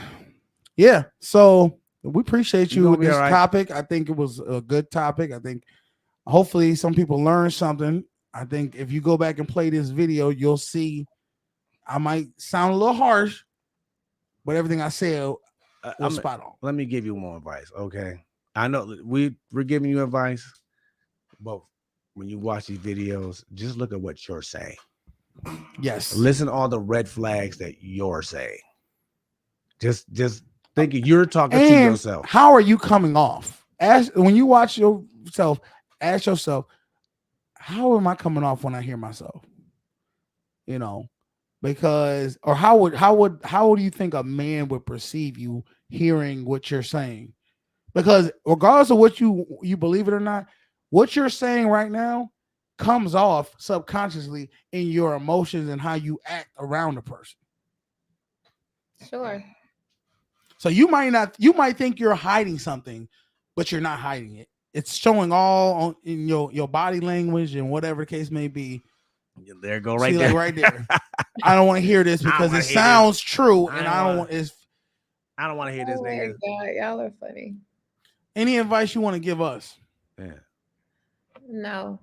yeah, so we appreciate you with this topic. I think it was a good topic. I think hopefully some people learn something. I think if you go back and play this video, you'll see I might sound a little harsh, but everything I said was spot on. Let me give you more advice, okay? I know we're giving you advice, but when you watch these videos, just look at what you're saying. Yes. Listen to all the red flags that you're saying. Just thinking you're talking to yourself. How are you coming off? When you watch yourself, ask yourself, how am I coming off when I hear myself? You know, because or how would you think a man would perceive you hearing what you're saying? Because regardless of what you believe it or not, what you're saying right now comes off subconsciously in your emotions and how you act around a person. Sure. So you might think you're hiding something, but you're not hiding it. It's showing all in your body language and whatever the case may be. There you go, right there. Like right there. I don't want to hear this because it sounds true, and I don't want to hear this nigga. God, y'all are funny. Any advice you want to give us? Yeah. No.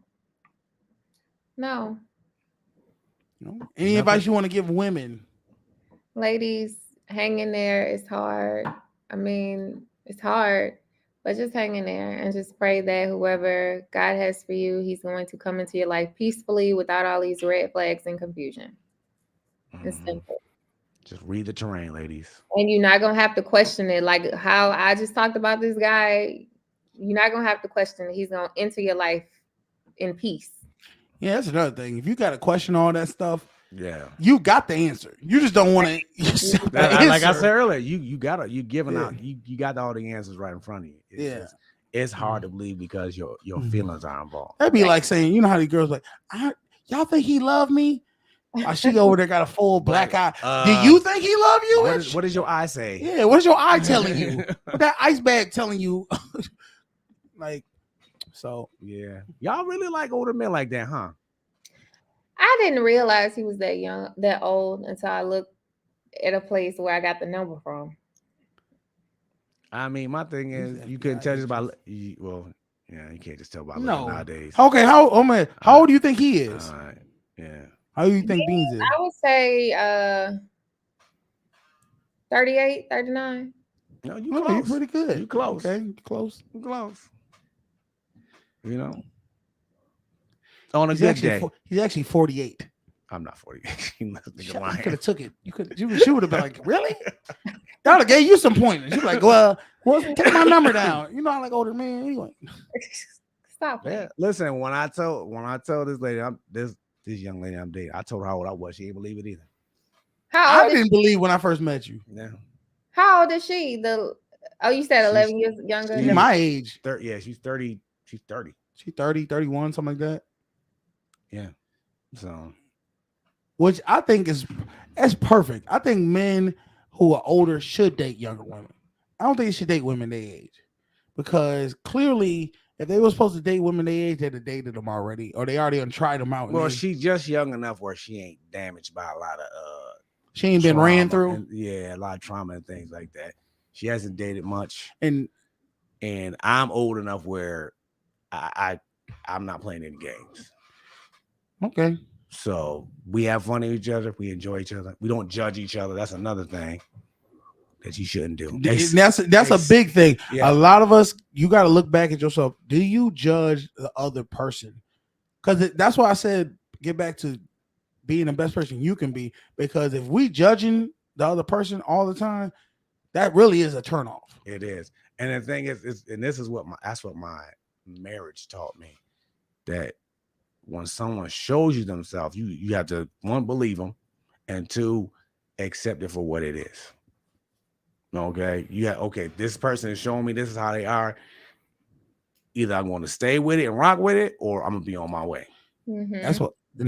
Any advice you want to give women? Ladies, hang in there. It's hard. I mean, it's hard, but just hang in there and just pray that whoever God has for you, he's going to come into your life peacefully without all these red flags and confusion. It's simple. Just read the terrain, ladies. And you're not going to have to question it. Like how I just talked about this guy, you're not going to have to question it. He's going to enter your life in peace. Yeah, that's another thing. If you got to question all that stuff, yeah, you got the answer. You just don't want to. Like I said earlier, you got all the answers right in front of you. It's hard to believe because your feelings are involved. That'd be like saying, you know how these girls like, y'all think he loved me? She over there got a full black eye. Do you think he love you? What does your eye say? Yeah, what is your eye telling you? What that ice bag telling you? Like, so yeah, y'all really like older men like that, huh? I didn't realize he was that young, that old until I looked at a place where I got the number from. I mean, my thing is, you couldn't tell just by you can't just tell by looking nowadays. Okay, how old do you think he is? Yeah. How do you think Beans is? I would say 38, 39. No, you close. You're pretty good. You close. Okay, close. You close. You know. On a He's good day. He's actually 48. I'm not 48. You could have took it. She would have been like, really? That would have gave you some pointers. You'd be like, well, take my number down. You know, I like older men anyway. Stop. Yeah. Listen, when I told this lady, this young lady I'm dating, I told her how old I was. She didn't believe it either. How old I didn't believe when I first met you. Yeah. How old is she? You said She's- 11 years younger. She's my age. Yeah, she's 30. She's 30. She's 30, 31, something like that. Yeah. So, which I think that's perfect. I think men who are older should date younger women. I don't think you should date women their age, because clearly, if they were supposed to date women their age, they'd have dated them already, or they already tried them out. well, she's just young enough where she ain't damaged by a lot of she ain't been ran through. And, yeah, a lot of trauma and things like that. She hasn't dated much, and I'm old enough where I'm not playing any games. Okay. So we have fun with each other. We enjoy each other. We don't judge each other. That's another thing that you shouldn't do. That's a big thing. Yeah. A lot of us, you got to look back at yourself. Do you judge the other person? Because that's why I said get back to being the best person you can be. Because if we judging the other person all the time, that really is a turnoff. It is. And the thing is, and this is that's what my marriage taught me, that when someone shows you themselves, you have to, one, believe them, and two, accept it for what it is. Okay, okay, this person is showing me this is how they are. Either I'm going to stay with it and rock with it, or I'm gonna be on my way. Mm-hmm.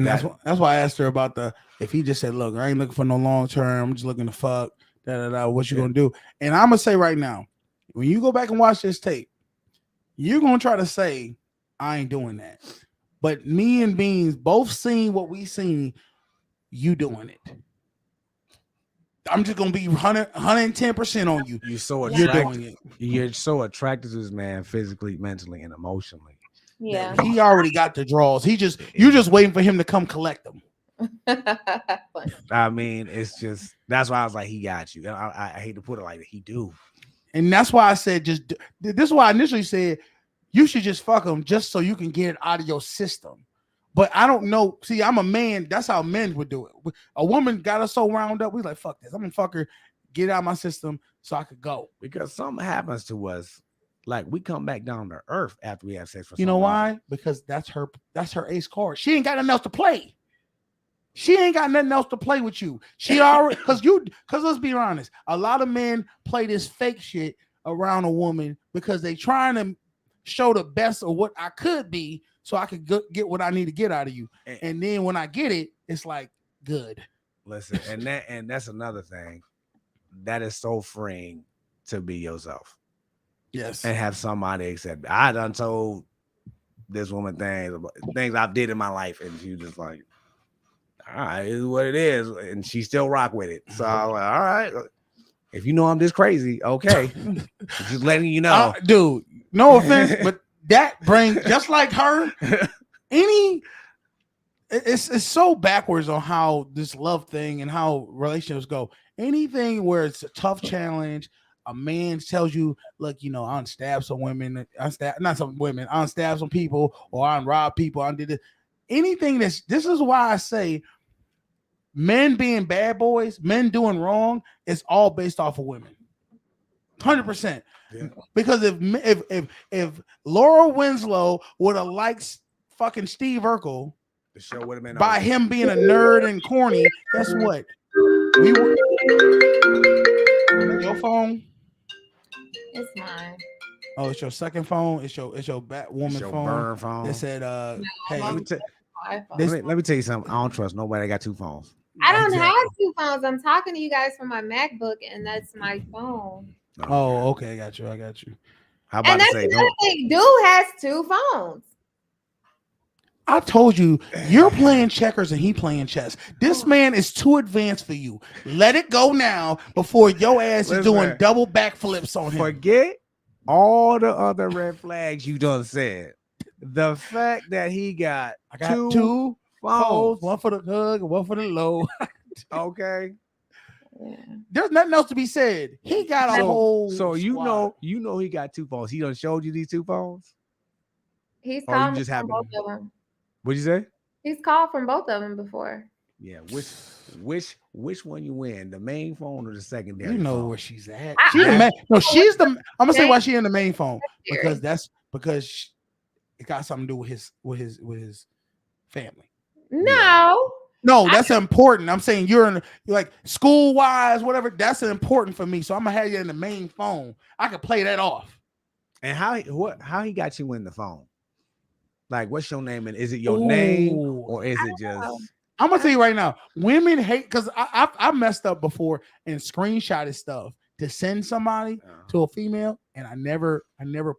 That's why I asked her about if he just said, "Look, I ain't looking for no long term. I'm just looking to fuck." What you gonna do? And I'm gonna say right now, when you go back and watch this tape, you're gonna try to say, "I ain't doing that." But me and Beans both seen what we seen. You doing it. I'm just gonna be 110% on you. You're so You're attracted. doing it. You're so attracted to this man physically, mentally, and emotionally. Yeah. He already got the draws. You're just waiting for him to come collect them. I mean, it's just, that's why I was like, he got you. I hate to put it like that. He do. And that's why I said, this is why I initially said you should just fuck him just so you can get it out of your system. But I don't know. See, I'm a man. That's how men would do it. A woman got us so wound up. We like, fuck this. I'm gonna fuck her, get it out of my system so I could go. Because something happens to us, like we come back down to earth after we have sex. You know why? Because that's her ace card. She ain't got nothing else to play. She ain't got nothing else to play with you. She already because let's be honest, a lot of men play this fake shit around a woman because they trying to show the best of what I could be so I could get what I need to get out of you. And then when I get it, it's like good. Listen, and that's another thing. That is so freeing to be yourself. Yes. And have somebody accept. I done told this woman things I did in my life, and she was just like, all right, it is what it is. And she still rock with it. So I'm like, all right. If you know I'm this crazy, okay. Just letting you know. Dude, no offense, but that brings, just like her, it's so backwards on how this love thing and how relationships go. Anything where it's a tough challenge, a man tells you, look, I unstab some women, I unstab some people, or I rob people, I did it. Anything this is why I say men being bad boys, men doing wrong, is all based off of women. 100%. Yeah. Because if Laura Winslow would have liked fucking Steve Urkel, the show would have been by over. him being a nerd and corny, guess what? Your phone? It's mine. Oh, it's your second phone. It's your Batwoman phone. Burn phone. It said, "Hey, let me tell you something. I don't trust nobody that got two phones. I don't have two phones. I'm talking to you guys from my MacBook, and that's my phone." Oh, okay, I got you. How about and that's another thing. Dude has two phones. I told you, you're playing checkers and he playing chess. This man is too advanced for you. Let it go now before your ass is doing double backflips on him. Forget all the other red flags you done said. The fact that he got two phones, one for the hug, one for the low. Okay. Yeah. There's nothing else to be said. He got a whole. So squad. you know he got two phones. He done showed you these two phones. He's called me from both of them. What'd you say? He's called from both of them before. Yeah. Which one you win? The main phone or the secondary? You know phone? where she's at. She's the main. No, she's the. I'm gonna say why she in the main phone because it got something to do with his family. No. No, that's important. I'm saying you're like school wise, whatever. That's important for me. So I'm gonna have you in the main phone. I can play that off. And how he got you in the phone? Like, what's your name? And is it your name or is it just? I'm gonna tell you right now, women hate because I messed up before and screenshotted stuff to send somebody to a female, and I never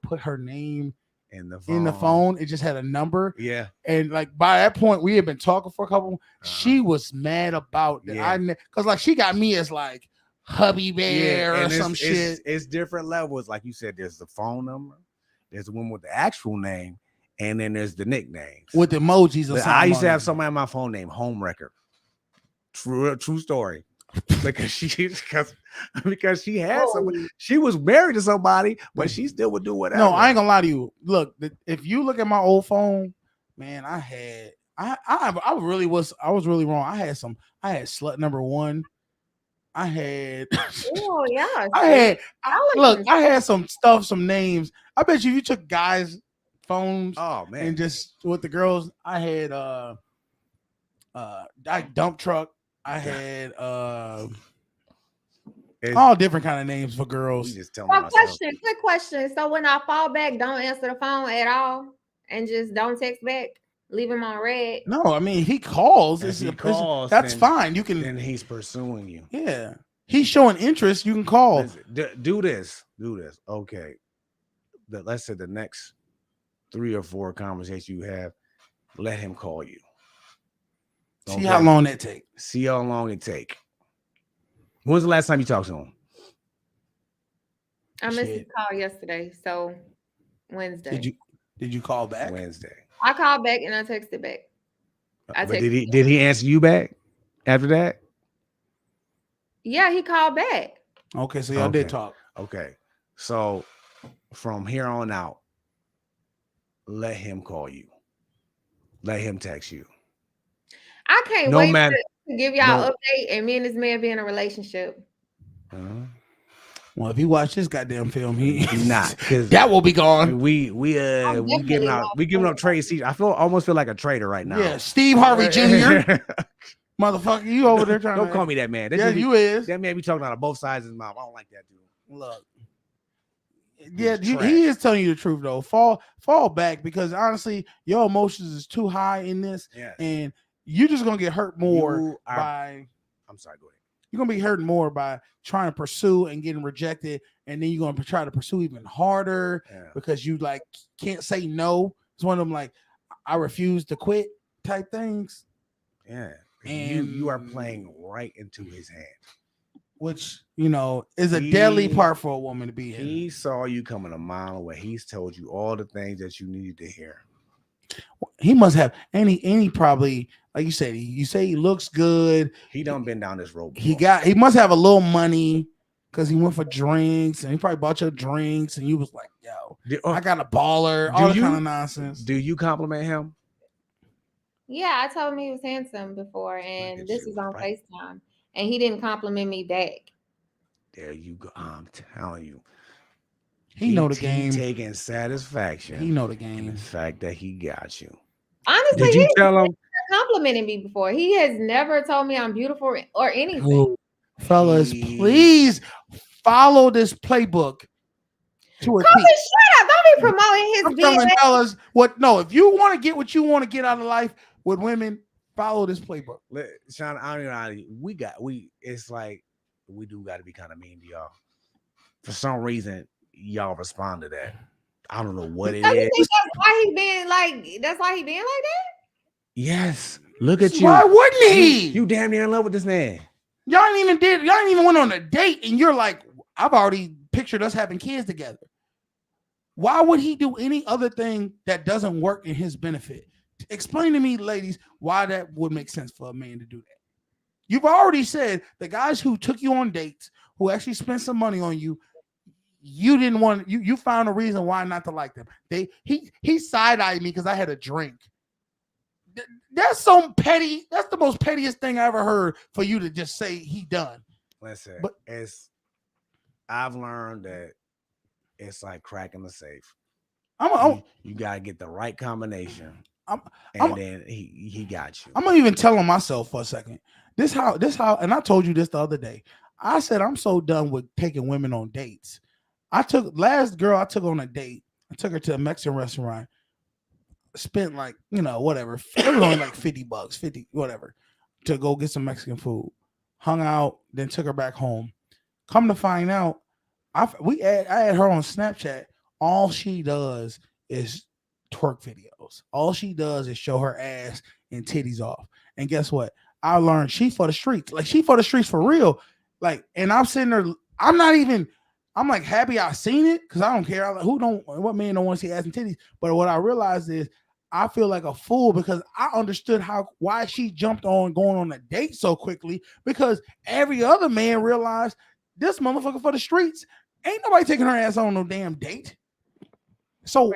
put her name in the phone. It just had a number. Yeah. And like by that point, we had been talking for a couple. She was mad about that. Yeah. Because like she got me as like hubby bear or some shit. It's different levels. Like you said, there's the phone number, there's the one with the actual name, and then there's the nicknames with emojis or something. I used to have somebody on my phone named Homewrecker. True story. Because she had somebody, she was married to somebody, but she still would do whatever. No, I ain't gonna lie to you. Look, if you look at my old phone, man, I was really wrong. I had slut number one. I had oh yeah. I had some stuff, some names. I bet you if you took guys' phones, oh man, and just with the girls, I had dump truck. I had all different kind of names for girls. Quick question. So when I fall back, don't answer the phone at all and just don't text back. Leave him on red. No, I mean he calls. That's fine. You can. And he's pursuing you. Yeah, he's showing interest. You can call. Do this. Okay. Let's say the next 3 or 4 conversations you have, let him call you. See how long that take. See how long it take. When's the last time you talked to him? I missed his call yesterday, so Wednesday. Did you call back? Wednesday. I called back and I texted back. Did he answer you back after that? Yeah, he called back. Okay, so y'all did talk. Okay, so from here on out, let him call you. Let him text you. I can't wait to give y'all an update and me and this man be in a relationship. Well, if he watch this goddamn film, he's not, because that will be gone. We giving up trade secrets. Almost feel like a traitor right now. Yeah, Steve Harvey Jr. Motherfucker, you over there trying Don't call me that man. You is. That man be talking out of both sides of his mouth. I don't like that dude. Look. Yeah, he is telling you the truth though. Fall back, because honestly, your emotions is too high in this, and you're just gonna get hurt more by. I'm sorry, go ahead. You're gonna be hurt more by trying to pursue and getting rejected, and then you're gonna try to pursue even harder because you like can't say no. It's one of them like I refuse to quit type things. Yeah, and you are playing right into his hand, which is a deadly part for a woman to be in. He saw you coming a mile away. He's told you all the things that you needed to hear. He must have any probably, like you said, you say he looks good. He done been down this road before. He must have a little money because he went for drinks and he probably bought your drinks and you was like, yo, I got a baller, all that kind of nonsense. Do you compliment him? Yeah, I told him he was handsome before, and this was on FaceTime, and he didn't compliment me back. There you go. I'm telling you. He know the game. Taking satisfaction. He know the game. In the fact that he got you. Honestly, did you tell him? Complimented me before. He has never told me I'm beautiful or anything. Ooh, fellas, please follow this playbook to a T. Shut up! Don't be promoting his business. Fellas, if you want to get what you want to get out of life with women, follow this playbook. Sean, it's like we do got to be kind of mean to y'all. For some reason, y'all respond to that. I don't know what it is. That's why he being like that? Yes. Look at you. Why wouldn't he? You damn near in love with this man. Y'all ain't even went on a date, and you're like, I've already pictured us having kids together. Why would he do any other thing that doesn't work in his benefit? Explain to me, ladies, why that would make sense for a man to do that. You've already said the guys who took you on dates, who actually spent some money on you, you didn't want you found a reason why not to like them. He side-eyed me because I had a drink. That's so petty. That's the most pettiest thing I ever heard for you to just say he done. Listen, but I've learned that it's like cracking the safe. You gotta get the right combination. then he got you. I'm gonna even tell on myself for a second. This how, and I told you this the other day. I said I'm so done with taking women on dates. I took last girl I took on a date. I took her to a Mexican restaurant. Spent like whatever. It was only like $50, 50 whatever, to go get some Mexican food. Hung out, then took her back home. Come to find out, I had her on Snapchat. All she does is twerk videos. All she does is show her ass and titties off. And guess what? I learned she for the streets. Like she for the streets for real. Like, and I'm sitting there. I'm like happy I seen it because I don't care. I'm like, what man don't want to see ass and titties? But what I realized is I feel like a fool because I understood why she jumped on going on a date so quickly, because every other man realized this motherfucker for the streets. Ain't nobody taking her ass on no damn date. So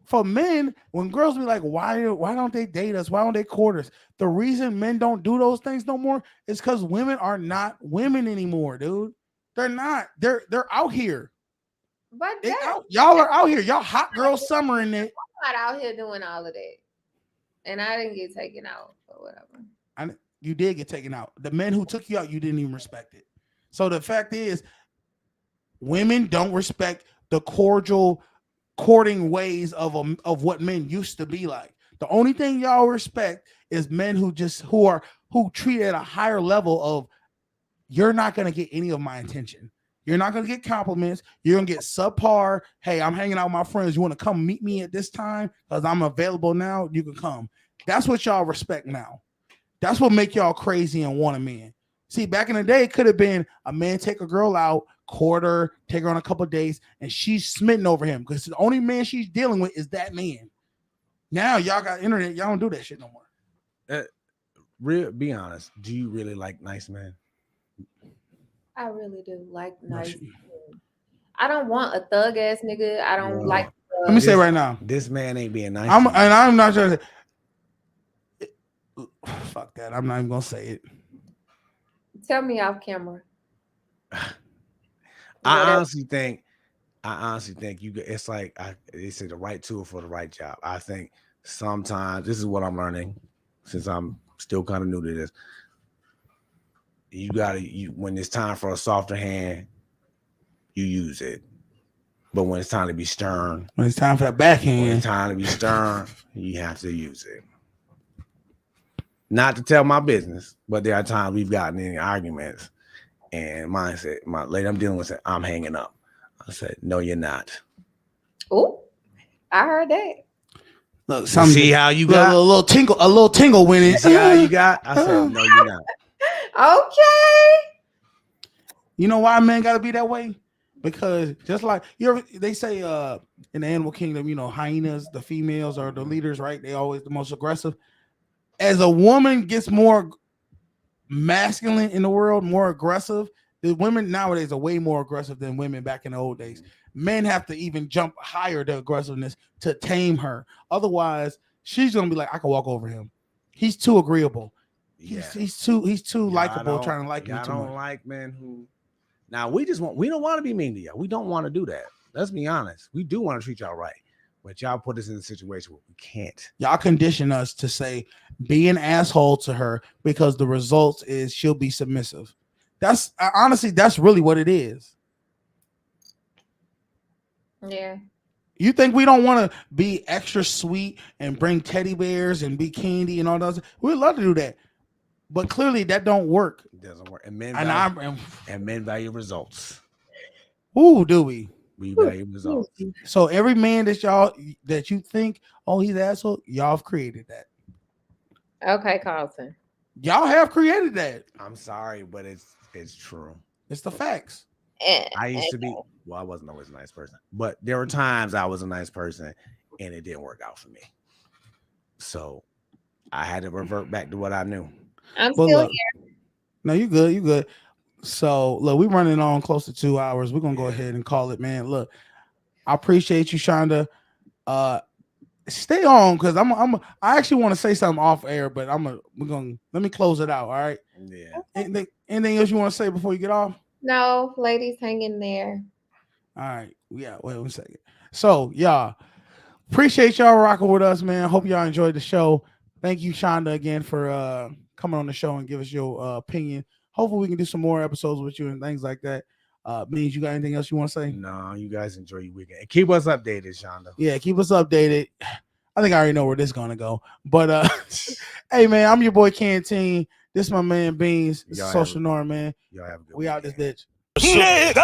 for men, when girls be like, why don't they date us? Why don't they court us? The reason men don't do those things no more is because women are not women anymore, dude. They're not. They're out here. But y'all are out here. Y'all hot girl summer in it. I'm not out here doing all of that. And I didn't get taken out or whatever. You did get taken out. The men who took you out, you didn't even respect it. So the fact is, women don't respect the cordial courting ways of what men used to be like. The only thing y'all respect is men who treat at a higher level of, you're not going to get any of my attention. You're not going to get compliments. You're going to get subpar. Hey, I'm hanging out with my friends. You want to come meet me at this time because I'm available now? You can come. That's what y'all respect now. That's what make y'all crazy and want a man. See, back in the day, it could have been a man take a girl out, court her, take her on a couple of days, and she's smitten over him because the only man she's dealing with is that man. Now y'all got internet. Y'all don't do that shit no more. Be honest. Do you really like nice men? I really do like nice men. I don't want a thug ass nigga. I don't like. Let me say right now, this man ain't being nice. I'm not trying to. Fuck that. I'm not even gonna say it. Tell me off camera. I honestly think you. It's like they say the right tool for the right job. I think sometimes this is what I'm learning since I'm still kind of new to this. You gotta when it's time for a softer hand, you use it. But when it's time to be stern, when it's time for that backhand, when it's time to be stern, you have to use it. Not to tell my business, but there are times we've gotten in arguments, and mine said, "My lady I'm dealing with said, I'm hanging up." I said, "No, you're not." Oh, I heard that. Look, see how you got a little tingle when it. See how you got? I said, "No, you're not." Okay. You know why men got to be that way? Because just like they say in the animal kingdom, hyenas, the females are the leaders, right? They always the most aggressive. As a woman gets more masculine in the world, more aggressive, the women nowadays are way more aggressive than women back in the old days. Men have to even jump higher the aggressiveness to tame her. Otherwise, she's gonna be like, I can walk over him. He's too agreeable. He's too likable, trying to like me too much. I don't like men who. Now we don't want to be mean to y'all. We don't want to do that. Let's be honest. We do want to treat y'all right, but y'all put us in a situation where we can't. Y'all condition us to say, be an asshole to her because the result is she'll be submissive. That's honestly, that's really what it is. Yeah. You think we don't want to be extra sweet and bring teddy bears and be candy and all those? We'd love to do that. But clearly that don't work. It doesn't work. And men value results. Ooh, do we? We value results. So every man that you think, oh, he's an asshole, y'all have created that. Okay, Carlton. Y'all have created that. I'm sorry, but it's true. It's the facts. I used to be, I wasn't always a nice person, but there were times I was a nice person and it didn't work out for me. So I had to revert back to what I knew. I'm still here. No, you good. You good. So look, we're running on close to 2 hours. We're gonna go ahead and call it, man. Look, I appreciate you, Shonda. Stay on because I actually want to say something off air, but let me close it out. All right. Yeah. Anything else you want to say before you get off? No, ladies, hang in there. All right. Yeah. Wait 1 second. So, y'all, Appreciate y'all rocking with us, man. Hope y'all enjoyed the show. Thank you, Shonda, again for coming on the show and give us your opinion. Hopefully, we can do some more episodes with you and things like that. Means you got anything else you want to say? No, you guys enjoy your weekend. Keep us updated, Shonda. Yeah, keep us updated. I think I already know where this is gonna go. But hey, man, I'm your boy Canteen. This is my man Beans. This is Social Norm, man. Y'all have a good We out this bitch. Nigga!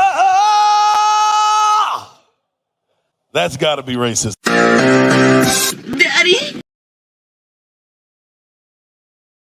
That's got to be racist. Daddy.